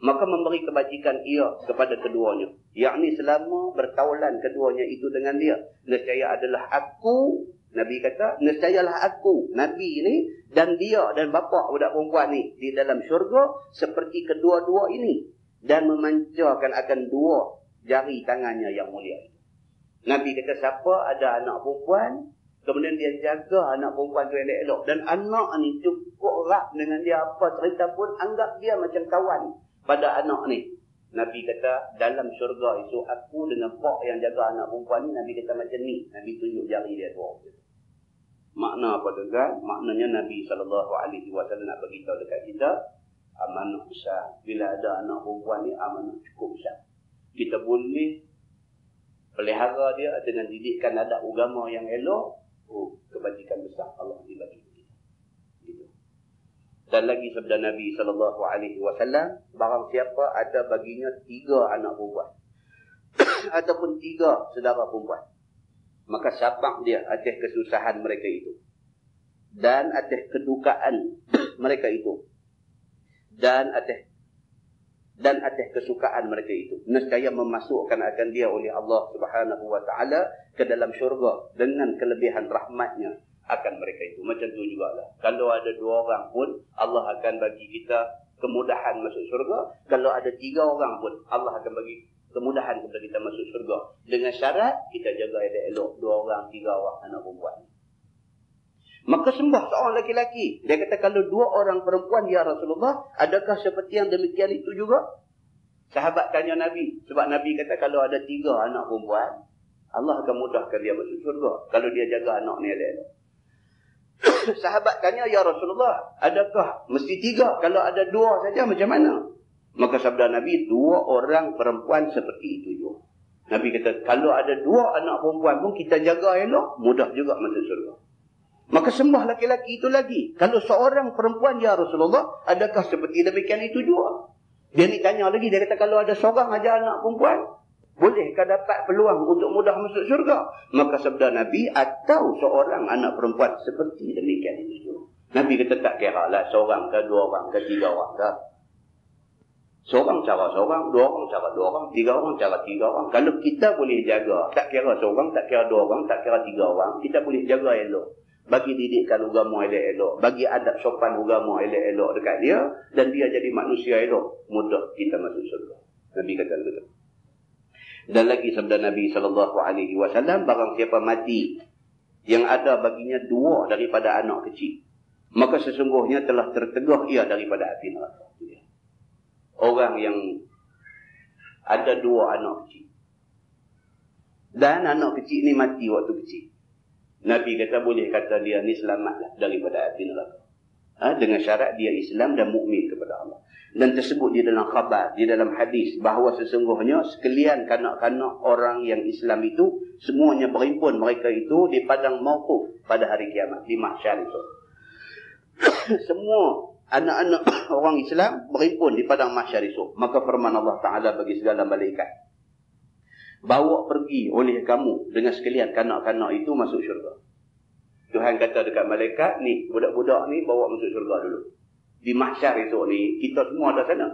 maka memberi kebajikan ia kepada keduanya, yakni selama bertaulan keduanya itu dengan dia, nescaya adalah aku, Nabi kata, nescayalah aku, Nabi ni, dan dia dan bapa budak perempuan ni di dalam syurga seperti kedua-dua ini, dan memancarkan akan 2 jari tangannya yang mulia. Nabi kata siapa ada anak perempuan, kemudian dia jaga anak perempuan tu elok-elok, dan anak ni cukup erat dengan dia, apa cerita pun anggap dia macam kawan pada anak ni. Nabi kata dalam syurga itu aku dengan pak yang jaga anak perempuan ni, Nabi kata macam ni. Nabi tunjuk jari dia 2. Makna apa tuan? Maknanya Nabi SAW nak beritahu dekat kita, amanah besar. Bila ada anak perempuan ni, amanah cukup besar. Kita boleh pelihara dia dengan didikan adab agama yang elok. Kebajikan besar Allah dibagi kita. Gitu. Dan lagi sabda Nabi SAW, barang siapa ada baginya 3 anak perempuan ataupun 3 saudara perempuan, maka sabar dia atas kesusahan mereka itu, dan atas kedukaan mereka itu, dan atas kesukaan mereka itu, nescaya memasukkan akan dia oleh Allah Subhanahu wa taala ke dalam syurga dengan kelebihan rahmatnya akan mereka itu. Macam tu jugalah, kalau ada 2 orang pun Allah akan bagi kita kemudahan masuk syurga. Kalau ada 3 orang pun Allah akan bagi kemudahan kepada kita masuk syurga, dengan syarat kita jaga elok-elok 2 orang, 3 orang anak perempuan. Maka sembah seorang lelaki. Dia kata kalau 2 orang perempuan, ya Rasulullah, adakah seperti yang demikian itu juga? Sahabat tanya Nabi. Sebab Nabi kata kalau ada 3 anak perempuan, Allah akan mudahkan dia masuk syurga. Kalau dia jaga anak ni elok-elok. Sahabat tanya, ya Rasulullah, adakah mesti 3? Kalau ada 2 saja macam mana? Maka sabda Nabi, 2 orang perempuan seperti itu juga. Nabi kata kalau ada 2 anak perempuan pun kita jaga elok, mudah juga masuk syurga. Maka sembah laki-laki itu lagi, kalau seorang perempuan, ya Rasulullah, adakah seperti demikian itu juga? Dia ni tanya lagi, dia kata kalau ada seorang aja anak perempuan, bolehkah dapat peluang untuk mudah masuk syurga? Maka sabda Nabi, atau seorang anak perempuan seperti demikian itu juga. Nabi kata tak kira lah seorang ke 2 orang ke 3 orang ke. Seorang cara seorang, 2 orang cara 2 orang, 3 orang cara 3 orang. Kalau kita boleh jaga, tak kira seorang, tak kira 2 orang, tak kira 3 orang, kita boleh jaga elok. Bagi didikan agama elok-elok, bagi adab sopan agama elok-elok dekat dia, dan dia jadi manusia elok, mudah kita masuk syurga. Nabi kata begitu. Dan lagi sabda Nabi SAW, barang siapa mati yang ada baginya 2 daripada anak kecil, maka sesungguhnya telah tertegah ia daripada api neraka. Orang yang ada 2 anak kecil, dan anak kecil ni mati waktu kecil, Nabi kata boleh kata dia ni selamatlah daripada api neraka. Dengan syarat dia Islam dan mukmin kepada Allah. Dan tersebut di dalam khabar, di dalam hadis, bahawa sesungguhnya sekalian kanak-kanak orang yang Islam itu, semuanya berhimpun mereka itu di padang mauquf pada hari kiamat, di mahsyar itu. Semua anak-anak orang Islam berhimpun di padang mahsyar itu. Maka firman Allah Ta'ala bagi segala malaikat, bawa pergi oleh kamu dengan sekalian kanak-kanak itu masuk syurga. Tuhan kata dekat malaikat, ni budak-budak ni bawa masuk syurga dulu. Di mahsyar esok ni, kita semua ada sana.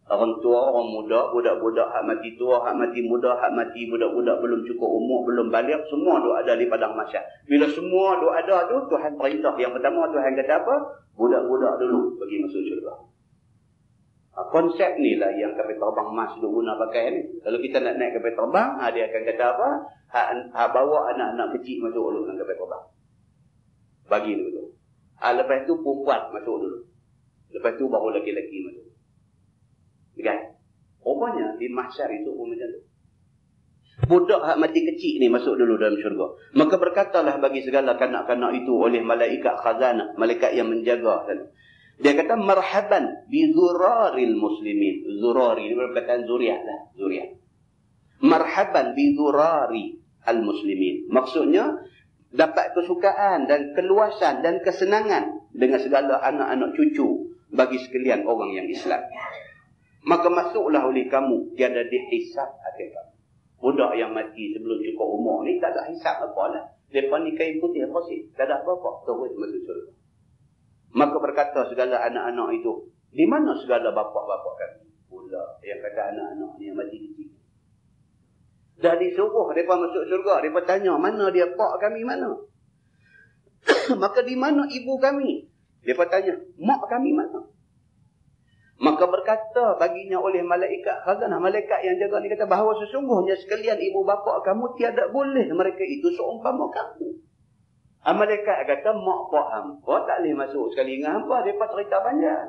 Orang tua, orang muda, budak-budak, hak mati tua, hak mati muda, hak mati budak-budak belum cukup umur, belum balik, semua duk ada di padang mahsyar. Bila semua duk ada tu, Tuhan perintah. Yang pertama Tuhan kata apa? Budak-budak dulu pergi masuk syurga. Konsep ni lah yang kapal terbang mas duk guna pakai ni. Kalau kita nak naik kapal terbang, dia akan kata apa? Hak bawa anak-anak kecil masuk dulu dalam kapal terbang. Bagi dulu. Lepas tu perempuan masuk dulu. Lepas tu baru lelaki-lelaki masuk. Kan? Rupanya di mahsyar itu pun macam tu. Budak hak mati kecil ni masuk dulu dalam syurga. Maka berkatalah bagi segala kanak-kanak itu oleh malaikat khazanah, malaikat yang menjaga sana. Dia kata marhaban bi zuraril muslimin. Zurari ini perkataan zuriat lah, zuriat. Marhaban bi zurari al muslimin. Maksudnya dapat kesukaan dan keluasan dan kesenangan dengan segala anak-anak cucu bagi sekalian orang yang Islam. Maka masuklah oleh kamu, tiada dihisab akhir kamu. Budak yang mati sebelum cukup umur ni tak ada hisab apa lah. Mereka ni kain putih apa sih? Tak ada apa-apa. Terus masuk syurga. Maka berkata segala anak-anak itu, di mana segala bapak-bapak kami? Pula yang kata anak-anak ni yang mati kecil. Dah disuruh mereka masuk syurga. Mereka tanya, mana dia pak kami mana? Maka di mana ibu kami? Mereka tanya, mak kami mana? Maka berkata baginya oleh malaikat khazanah, malaikat yang jaga ni kata bahawa sesungguhnya sekalian ibu bapa kamu tiada boleh mereka itu seumpama kamu. Malaikat kata mak pak hampa tak boleh masuk sekali dengan hampa, depa cerita panjang.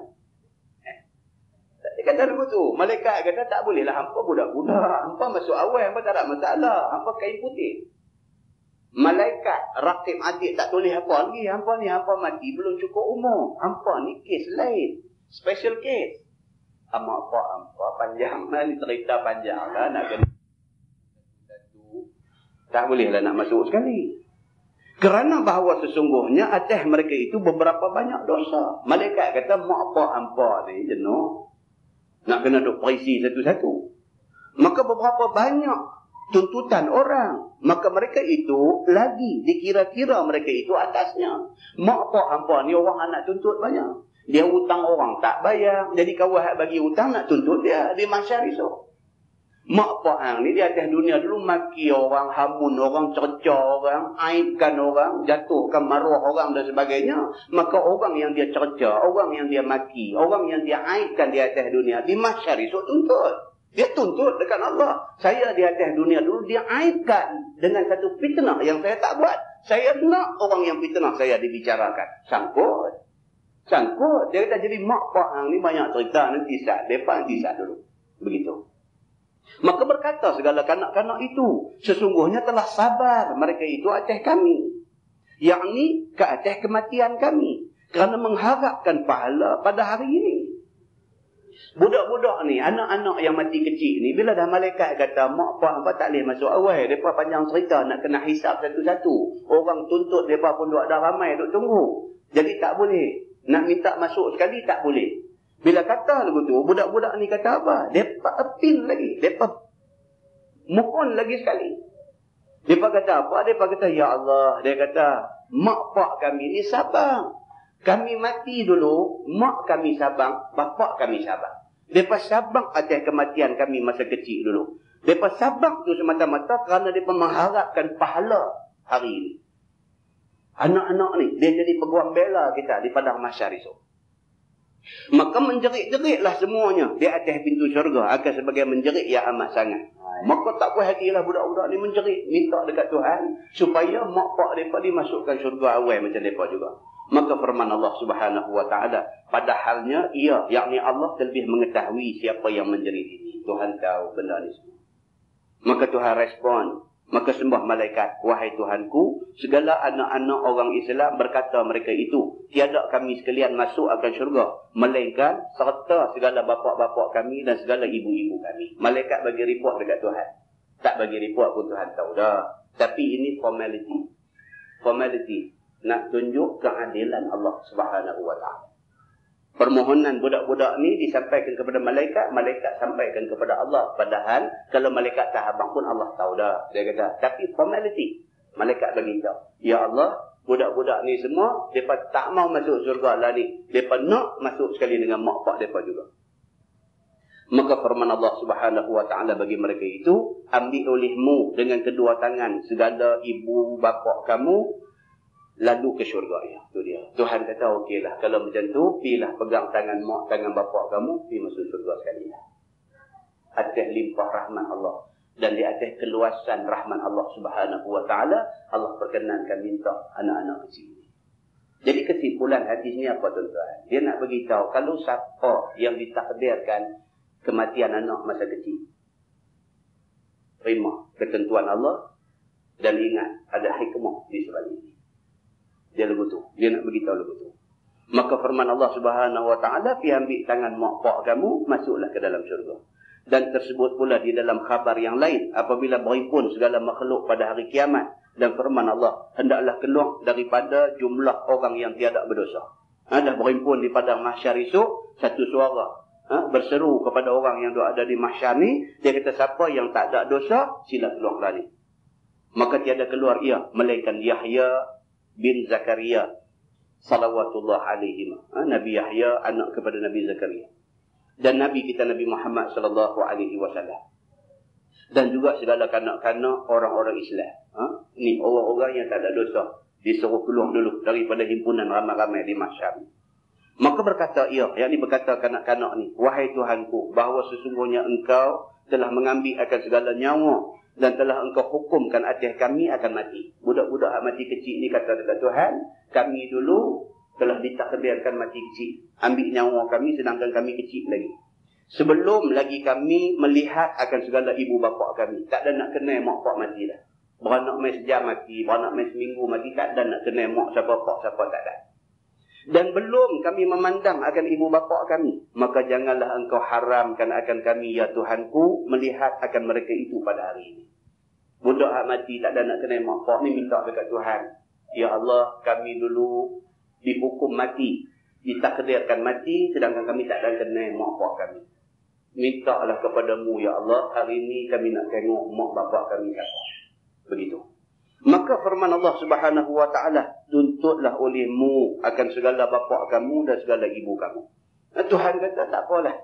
Dia kata begitu. Malaikat kata tak bolehlah hampa budak-budak, hampa masuk awal, hampa tak ada masalah, hampa kain putih. Malaikat rakib adik tak boleh apa lagi, hampa ni hampa mati belum cukup umur, hampa ni kes lain. Special case. Amak apa panjang lah ni, cerita panjang lah nak kena. Tak bolehlah nak masuk sekali. Kerana bahawa sesungguhnya atas mereka itu beberapa banyak dosa. Malaikat kata mak apa ni jenuh. Nak kena duk perisi satu-satu. Maka beberapa banyak tuntutan orang. Maka mereka itu lagi dikira-kira mereka itu atasnya. Mak apa ni orang anak tuntut banyak. Dia hutang orang tak bayar. Jadi kawan bagi hutang nak tuntut dia. Dia mahsyar esok. Mak Pak ni di atas dunia dulu maki orang, hamun orang, cerca orang, aibkan orang, jatuhkan maruah orang dan sebagainya. Maka orang yang dia cerca, orang yang dia maki, orang yang dia aibkan di atas dunia, di mahsyar esok tuntut. Dia tuntut dekat Allah. Saya di atas dunia dulu dia aibkan dengan satu fitnah yang saya tak buat. Saya nak orang yang fitnah saya dibicarakan. Sangkut. Dia kata jadi mak pak ni banyak cerita nanti sat. Mereka nanti sat dulu. Begitu. Maka berkata segala kanak-kanak itu, sesungguhnya telah sabar mereka itu atas kami. Yakni ke atas kematian kami. Kerana mengharapkan pahala pada hari ini. Budak-budak ni, anak-anak yang mati kecil ni, bila dah malaikat kata, mak pak tak boleh masuk awal. Mereka panjang cerita nak kena hisap satu-satu. Orang tuntut mereka pun duk ada ramai duk tunggu. Jadi tak boleh. Nak minta masuk sekali tak boleh. Bila kata lagu tu, budak-budak ni kata apa? Mereka appeal lagi. Mereka mohon lagi sekali. Mereka kata apa? Mereka kata, ya Allah. Dia kata, mak pak kami ni sabar. Kami mati dulu, mak kami sabar, bapak kami sabar. Mereka sabar atas kematian kami masa kecil dulu. Mereka sabar tu semata-mata kerana mereka mengharapkan pahala hari ini. Anak-anak ni, dia jadi peguam bela kita di padang mahsyar esok. Maka menjerit-jeritlah semuanya di atas pintu syurga. Akan sebagai menjerit yang amat sangat. Maka tak puas hatilah budak-budak ni menjerit. Minta dekat Tuhan supaya mak pak mereka dimasukkan syurga awal macam mereka juga. Maka firman Allah subhanahu wa ta'ala. Padahalnya ia, yakni Allah lebih mengetahui siapa yang menjerit ini. Tuhan tahu benda ni semua. Maka Tuhan respon. Maka sembah malaikat, wahai Tuhanku, segala anak-anak orang Islam berkata mereka itu, tiada kami sekalian masuk akan syurga, melainkan serta segala bapa-bapa kami dan segala ibu-ibu kami. Malaikat bagi report dekat Tuhan. Tak bagi report pun Tuhan tahu dah. Tapi ini formality. Formality. Nak tunjuk keadilan Allah subhanahu wa ta'ala. Permohonan budak-budak ni disampaikan kepada malaikat, malaikat sampaikan kepada Allah. Padahal kalau malaikat tak habang pun Allah tahu dah. Dia kata, tapi formality. Malaikat bagi tahu. Ya Allah, budak-budak ni semua, mereka tak mau masuk syurga lah ni. Mereka nak masuk sekali dengan mak pak mereka juga. Maka firman Allah subhanahu wa ta'ala bagi mereka itu, ambil olehmu dengan kedua tangan segala ibu bapa kamu lalu ke syurga. Ya, tu dia. Tuhan kata okeylah, kalau macam tu, pergilah pegang tangan mak, tangan bapak kamu, pergi masuk syurga sekali lah. Atas limpah rahmat Allah dan di atas keluasan rahmat Allah Subhanahu wa taala, Allah perkenankan minta anak-anak kecil. Jadi kesimpulan hadis ni apa tuan-tuan? Dia nak beritahu kalau siapa yang ditakdirkan kematian anak masa kecil, terima ketentuan Allah dan ingat ada hikmah di sebalik ini. Dia begitu. Dia nak beritahu begitu. Maka firman Allah Subhanahu wa taala, "Pi ambil tangan mak pak kamu, masuklah ke dalam syurga." Dan tersebut pula di dalam khabar yang lain, apabila berhimpun segala makhluk pada hari kiamat, dan firman Allah, hendaklah keluar daripada jumlah orang yang tiada berdosa. Dah berhimpun di padang mahsyar esok, satu suara berseru kepada orang yang ada di mahsyar ni, dia kata siapa yang tak ada dosa, sila keluar lari. Maka tiada keluar ia, melainkan Yahya bin Zakaria salawatullah alaihim. Nabi Yahya anak kepada Nabi Zakaria. Dan Nabi kita Nabi Muhammad sallallahu alaihi wasallam. Dan juga segala kanak-kanak orang-orang Islam. Ni orang-orang yang tak ada dosa, disuruh keluar dulu daripada himpunan ramai-ramai di mahsyar. Maka berkata ia, yakni berkata kanak-kanak ni, "Wahai Tuhanku, bahawa sesungguhnya engkau telah mengambil akan segala nyawa dan telah engkau hukumkan atas kami akan mati." Budak-budak mati kecil ni kata dekat Tuhan, kami dulu telah ditakdirkan mati kecil. Ambil nyawa kami sedangkan kami kecil lagi. Sebelum lagi kami melihat akan segala ibu bapa kami. Tak ada nak kenal mak pak mati dah. Beranak main sejam mati, beranak main seminggu mati, tak ada nak kenal mak siapa pak siapa, tak ada. Dan belum kami memandang akan ibu bapa kami, maka janganlah engkau haramkan akan kami ya Tuhanku melihat akan mereka itu pada hari ini. Budak mati tak ada nak kenal mak pak ni minta dekat Tuhan, ya Allah, kami dulu dihukum mati, ditakdirkan mati, sedangkan kami tak ada kenal mak pak kami. Mintalah kepadamu ya Allah, hari ini kami nak tengok mak bapak kami siapa. Begitu. Maka firman Allah Subhanahu wa taala, tuntutlah olehmu akan segala bapa kamu dan segala ibu kamu. Tuhan kata tak apalah,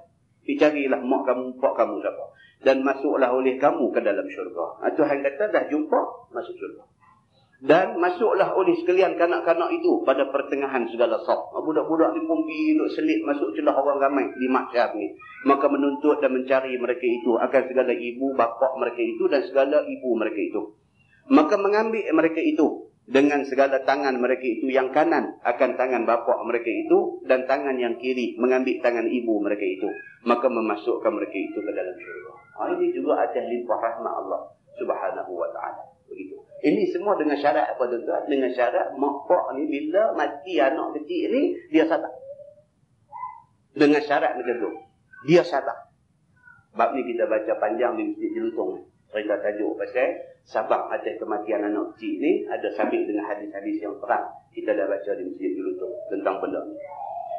carilah mak kamu, pak kamu siapa, dan masuklah oleh kamu ke dalam syurga. Tuhan kata dah jumpa, masuk syurga. Dan masuklah oleh sekalian kanak-kanak itu pada pertengahan segala saf. Budak-budak ni pun pergi duduk selit masuk celah orang ramai di mahsyar ni. Maka menuntut dan mencari mereka itu akan segala ibu bapa mereka itu dan segala ibu mereka itu. Maka mengambil mereka itu dengan segala tangan mereka itu yang kanan akan tangan bapa mereka itu, dan tangan yang kiri mengambil tangan ibu mereka itu. Maka memasukkan mereka itu ke dalam syurga. Ini juga atas limpah rahmat Allah Subhanahu wa ta'ala. Begitu. Ini semua dengan syarat apa tuan-tuan? Dengan syarat mak pak ni bila mati anak kecil ni, dia sadar. Dengan syarat macam tu. Dia sadar. Bab ni kita baca panjang di Masjid Jelutong. Cerita tajuk pasal sabab atas kematian anak kecil ni ada sabit dengan hadis-hadis yang terang. Kita dah baca di Masjid Jelutong tentang benda ni.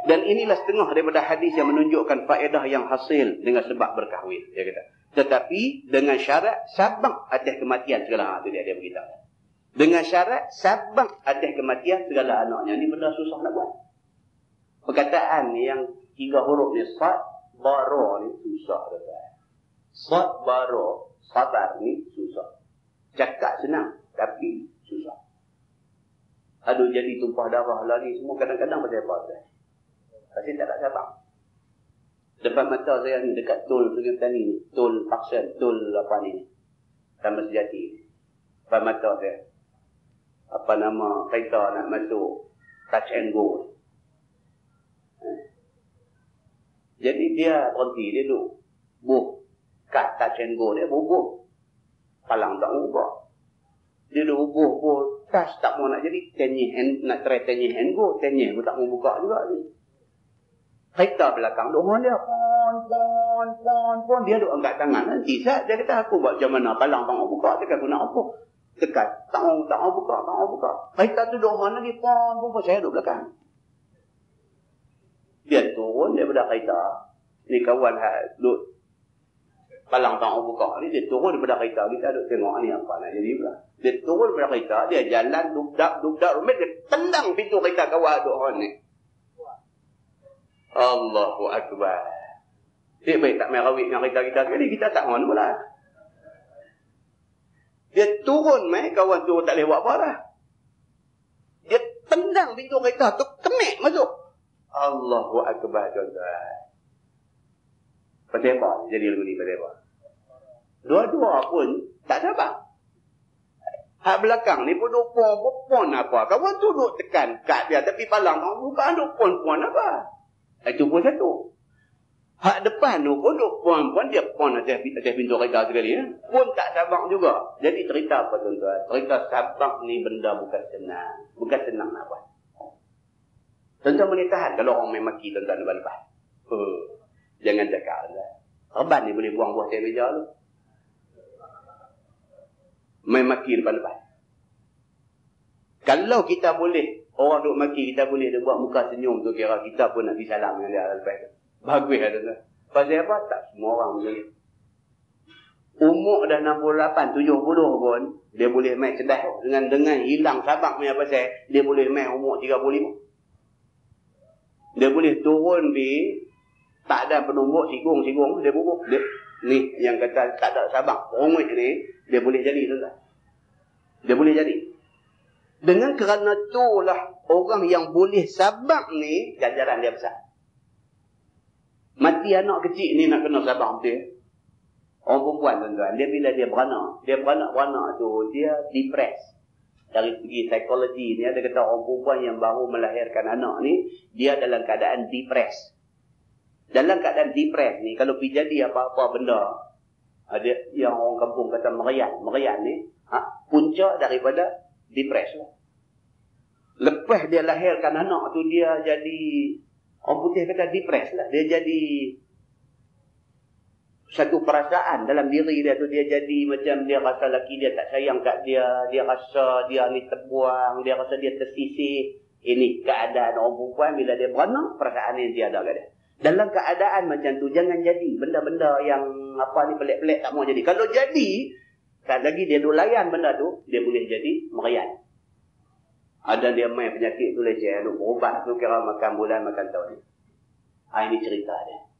Dan inilah setengah daripada hadis yang menunjukkan faedah yang hasil dengan sebab berkahwin. Dia kata. Tetapi dengan syarat sabab atas kematian segala anak. Itu dia beritahu. Dengan syarat sabab atas kematian segala anaknya. Ini benda susah nak buat. Perkataan yang 3 huruf ni, sad, bara ni susah. Sad, bara, sabar ni susah. Cakap senang, tapi susah. Aduh, jadi tumpah darah lagi semua kadang-kadang pasal apa? Pasti tak ada sabar. Depan mata saya ni, dekat tol Sungai Petani ni, tol Paksan, tol apa ni, Taman Sejati. Depan mata saya, apa nama, kereta nak masuk touch and go. Jadi dia berhenti, dia duduk buh kat touch and go, dia bubuh palang tak mau buka. Dia duduk bubuh touch tak mau nak jadi, nak try 10 and go, 10 pun tak mau buka juga ni. Kereta belakang dohon dia, pon, dia duk angkat tangan. Nanti saat dia kata aku buat macam mana, palang tak mau buka, tekan aku nak apa, tekan tak mau buka. Kereta tu dohon lagi, pon, saya duduk belakang. Dia turun daripada kereta ni, kawan duk palang tak mau buka ni, dia turun daripada kereta, kita duk tengok ni apa nak jadi pula. Dia turun daripada kereta, dia jalan duduk rumit, dia tendang pintu kereta kawan dohon ni. Allahu Akbar. Dia baik tak main rawit dengan kita sekali, kita tak mahu pula. Dia turun main, kawan tu tak boleh buat apa dah. Dia tendang pintu kereta tu, kemik masuk. Allahu Akbar, tuan-tuan. Pasal apa? Jadi lagu ni pasal apa? Dua-dua pun tak sabar. Hak belakang ni pun duk pon apa. Kawan tu duk tekan kat dia. Tapi palang bukan duk pon apa. Itu pun satu. Hak depan tu pun duk pon. Dia pon atas pintu kereta sekali. Pun tak sabar juga. Jadi cerita apa tuan-tuan? Cerita sabar ni benda bukan senang. Bukan senang nak buat. Tuan-tuan boleh tahan kalau orang main maki tuan-tuan lepas-lepas. Jangan cakap lah. Reban ni boleh buang buah atas meja tu. Main maki depan-depan. Kalau kita boleh, orang duk maki, kita boleh dia buat muka senyum tu, kira kita pun nak disalam dengan dia lepas tu. Bagus lah tuan-tuan. Pasal apa? Tak semua orang macam ni. Umur dah 68, 70 pun, dia boleh main cedah dengan hilang sabak punya pasal, dia boleh main umur 35. Dia boleh turun di, tak ada penumbuk, sigung, dia bubuk. Ni yang kata tak ada sabak, rumit ni, dia boleh jadi tuan-tuan. Dia boleh jadi. Dengan kerana itulah orang yang boleh sabak ni, ganjaran dia besar. Mati anak kecil ni nak kena sabak betul. Orang perempuan tuan-tuan, dia bila dia beranak tu, dia depressed. Dari segi psikologi ni, ada kata orang perempuan yang baru melahirkan anak ni, dia dalam keadaan depressed. Dalam keadaan depres ni, kalau pergi jadi apa-apa benda, ada yang orang kampung kata merian ni, punca daripada depres lah. Lepas dia lahirkan anak tu, dia jadi, orang putih kata depres lah. Dia jadi satu perasaan dalam diri dia tu, dia jadi macam dia rasa laki dia tak sayang kat dia, dia rasa dia ni terbuang, dia rasa dia tersisih. Ini keadaan orang perempuan bila dia beranak, perasaan ni dia ada kat dia. Dalam keadaan macam tu, jangan jadi benda-benda yang apa ni pelik-pelik tak mau jadi. Kalau jadi, tak lagi dia duk layan benda tu, dia boleh jadi merian. Ada dia main penyakit tu leceh, duk berubat tu kira makan bulan, makan tahun. Ini cerita dia.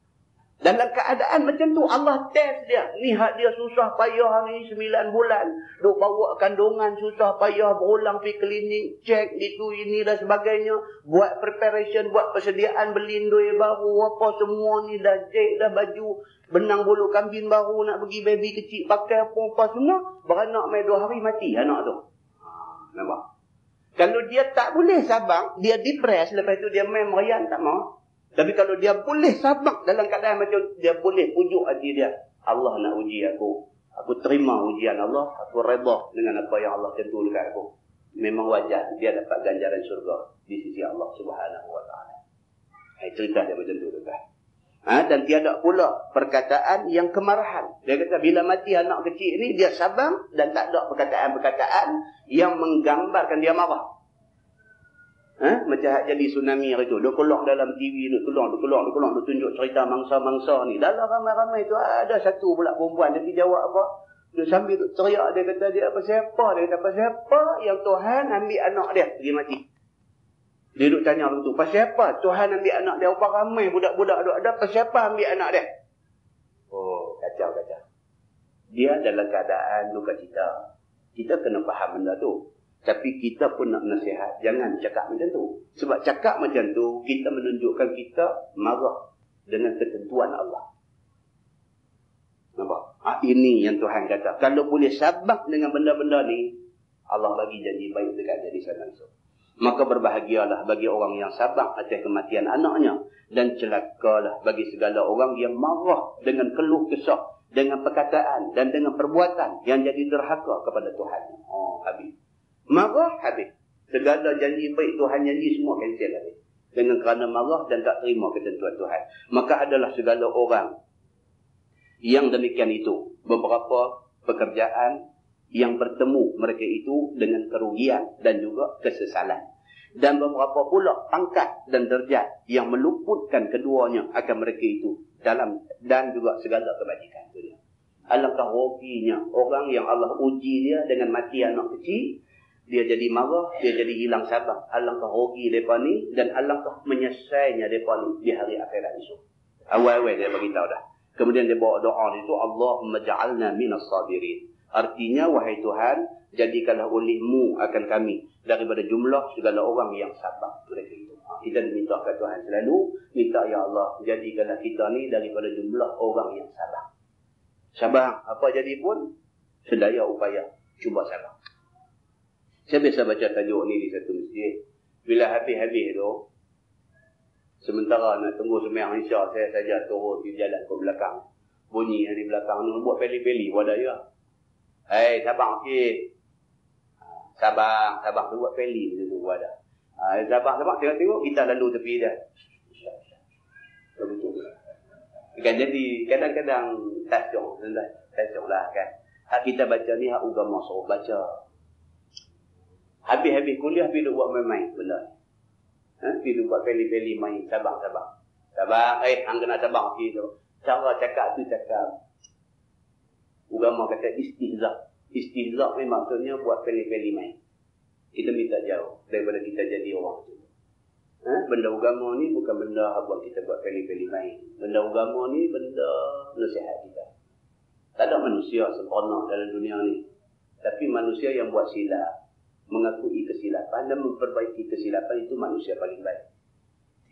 Dalam keadaan macam tu, Allah test dia. Ni hak dia susah payah ni 9 bulan. Duk bawa kandungan susah payah, berulang pergi klinik, cek itu ini dan sebagainya. Buat preparation, buat persediaan belindui baru, apa semua ni dah cek, dah baju, benang bulu kambing baru, nak pergi baby kecil, pakai apa semua. Beranak mai 2 hari mati anak tu. Nampak? Kalau dia tak boleh sabar, dia depres, lepas tu dia main merian, tak mau. Tapi kalau dia boleh sabar dalam keadaan macam, dia boleh pujuk hati dia. Allah nak uji aku. Aku terima ujian Allah. Aku redha dengan apa yang Allah tentu dekat aku. Memang wajar dia dapat ganjaran syurga di sisi Allah Subhanahu Wa Taala. Cerita dia macam tu tuan. Dan tiada pula perkataan yang kemarahan. Dia kata bila mati anak kecil ni, dia sabar dan tak ada perkataan-perkataan yang menggambarkan dia marah. Macam jadi tsunami hari tu. Dia keluar dalam TV, dia keluar, dia tunjuk cerita mangsa-mangsa ni. Dalam ramai-ramai tu ada satu pula perempuan, dia pergi jawab apa? Dia sambil teriak, dia kata dia pasal apa? Dia kata pasal apa yang Tuhan ambil anak dia pergi mati. Dia duduk tanya begitu, pasal apa Tuhan ambil anak dia? Apa ramai budak-budak duduk ada, pasal apa ambil anak dia? Oh, kacau. Dia dalam keadaan duka cita. Kita kena faham benda tu. Tapi kita pun nak nasihat, jangan cakap macam tu. Sebab cakap macam tu, kita menunjukkan kita marah dengan ketentuan Allah. Nampak? Ini yang Tuhan kata. Kalau boleh sabar dengan benda-benda ni, Allah bagi janji baik dekat jadi sana esok. Maka berbahagialah bagi orang yang sabar atas kematian anaknya. Dan celakalah bagi segala orang yang marah dengan keluh kesah, dengan perkataan dan dengan perbuatan yang jadi derhaka kepada Tuhan. Habis. Marah habis. Segala janji baik Tuhan janji semua cancel habis. Dengan kerana marah dan tak terima ketentuan Tuhan. Maka adalah segala orang yang demikian itu. Beberapa pekerjaan yang bertemu mereka itu dengan kerugian dan juga kesesalan. Dan beberapa pula pangkat dan derajat yang meluputkan keduanya akan mereka itu dalam dan juga segala kebajikan dunia. Alangkah ruginya orang yang Allah uji dia dengan mati anak kecil. Dia jadi marah, dia jadi hilang sabar. Alangkah rugi mereka ni dan alangkah menyesainya mereka ni di hari akhirat esok. Awal-awal dia beritahu dah. Kemudian dia bawa doa itu, Allahumma ja'alna minas sabirin. Artinya, wahai Tuhan, jadikanlah olehmu akan kami daripada jumlah segala orang yang sabar. Mereka itu. Kita diminta ke Tuhan selalu, minta ya Allah, jadikanlah kita ni daripada jumlah orang yang sabar. Sabar, apa jadi pun, sedaya upaya, cuba sabar. Saya biasa baca tajuk ni di satu masjid. Bila habis-habis tu, sementara nak tunggu sembahyang Isyak, saya saja turun di jalan ke belakang. Bunyi di belakang ni, buat peli-peli pada dia. Hei, sabar sikit. Sabar tu buat peli macam tu ada. Sabar, tengok-tengok, kita lalu tepi dah. Betul. Kan jadi, kadang-kadang tasyong lah kan. Hak kita baca ni, hak agama suruh baca. Habis-habis kuliah, bila buat main-main benda. Bila buat peli-peli main, sabar. Hang kena sabar sikit tu. Cara cakap tu cakap. Agama kata istihzak. Istihzak ni maksudnya buat peli-peli main. Kita minta jauh daripada kita jadi orang tu. Benda agama ni bukan benda buat kita buat peli-peli main. Benda agama ni benda nasihat kita. Tak ada manusia sempurna dalam dunia ni. Tapi manusia yang buat silap, mengakui kesilapan dan memperbaiki kesilapan itu manusia paling baik.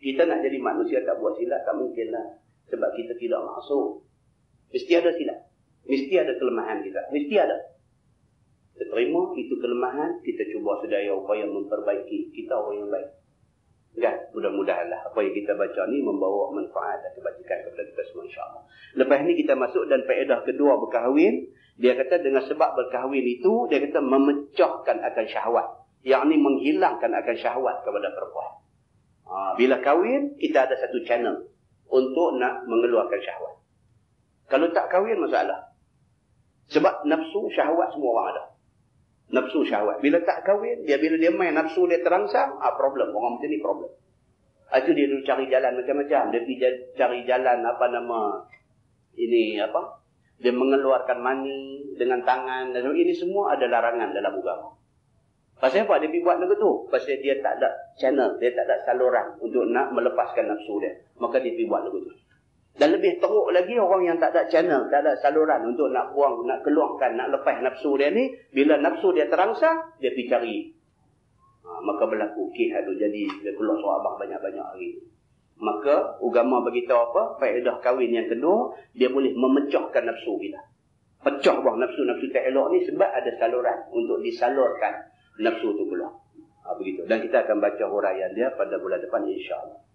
Kita nak jadi manusia tak buat silap, tak mungkin lah. Sebab kita tidak maksud. Mesti ada silap. Mesti ada kelemahan kita. Mesti ada. Kita terima itu kelemahan, kita cuba sedaya upaya memperbaiki. Kita orang yang baik. Kan? Mudah-mudahanlah apa yang kita baca ni membawa manfaat dan kebajikan kepada kita semua insyaAllah. Lepas ni kita masuk dan faedah kedua berkahwin. Dia kata dengan sebab berkahwin itu, dia kata memecahkan akan syahwat. Yang ni menghilangkan akan syahwat kepada perempuan. Bila kahwin, kita ada satu channel untuk nak mengeluarkan syahwat. Kalau tak kahwin, masalah. Sebab nafsu syahwat semua orang ada. Nafsu syahwat. Bila tak kahwin, bila dia main nafsu dia terangsang, problem. Orang macam ni problem. Itu dia dulu cari jalan macam-macam. Dia pergi cari jalan dia mengeluarkan mani dengan tangan. Dan ini semua ada larangan dalam agama. Pasal apa dia pergi buat lagu tu? Pasal dia tak ada channel, dia tak ada saluran untuk nak melepaskan nafsu dia. Maka dia pergi buat lagu tu. Dan lebih teruk lagi orang yang tak ada channel, tak ada saluran untuk nak buang, nak keluarkan, nak lepas nafsu dia ni. Bila nafsu dia terangsang, dia pergi cari. Maka berlaku kihad tu jadi dia keluar suara abang banyak-banyak hari. Maka agama beritahu apa? Faedah kahwin yang kedua, dia boleh memecahkan nafsu kita. Pecah buang nafsu-nafsu tak elok ni sebab ada saluran untuk disalurkan nafsu tu keluar. Begitu. Dan kita akan baca huraian dia pada bulan depan insya-Allah.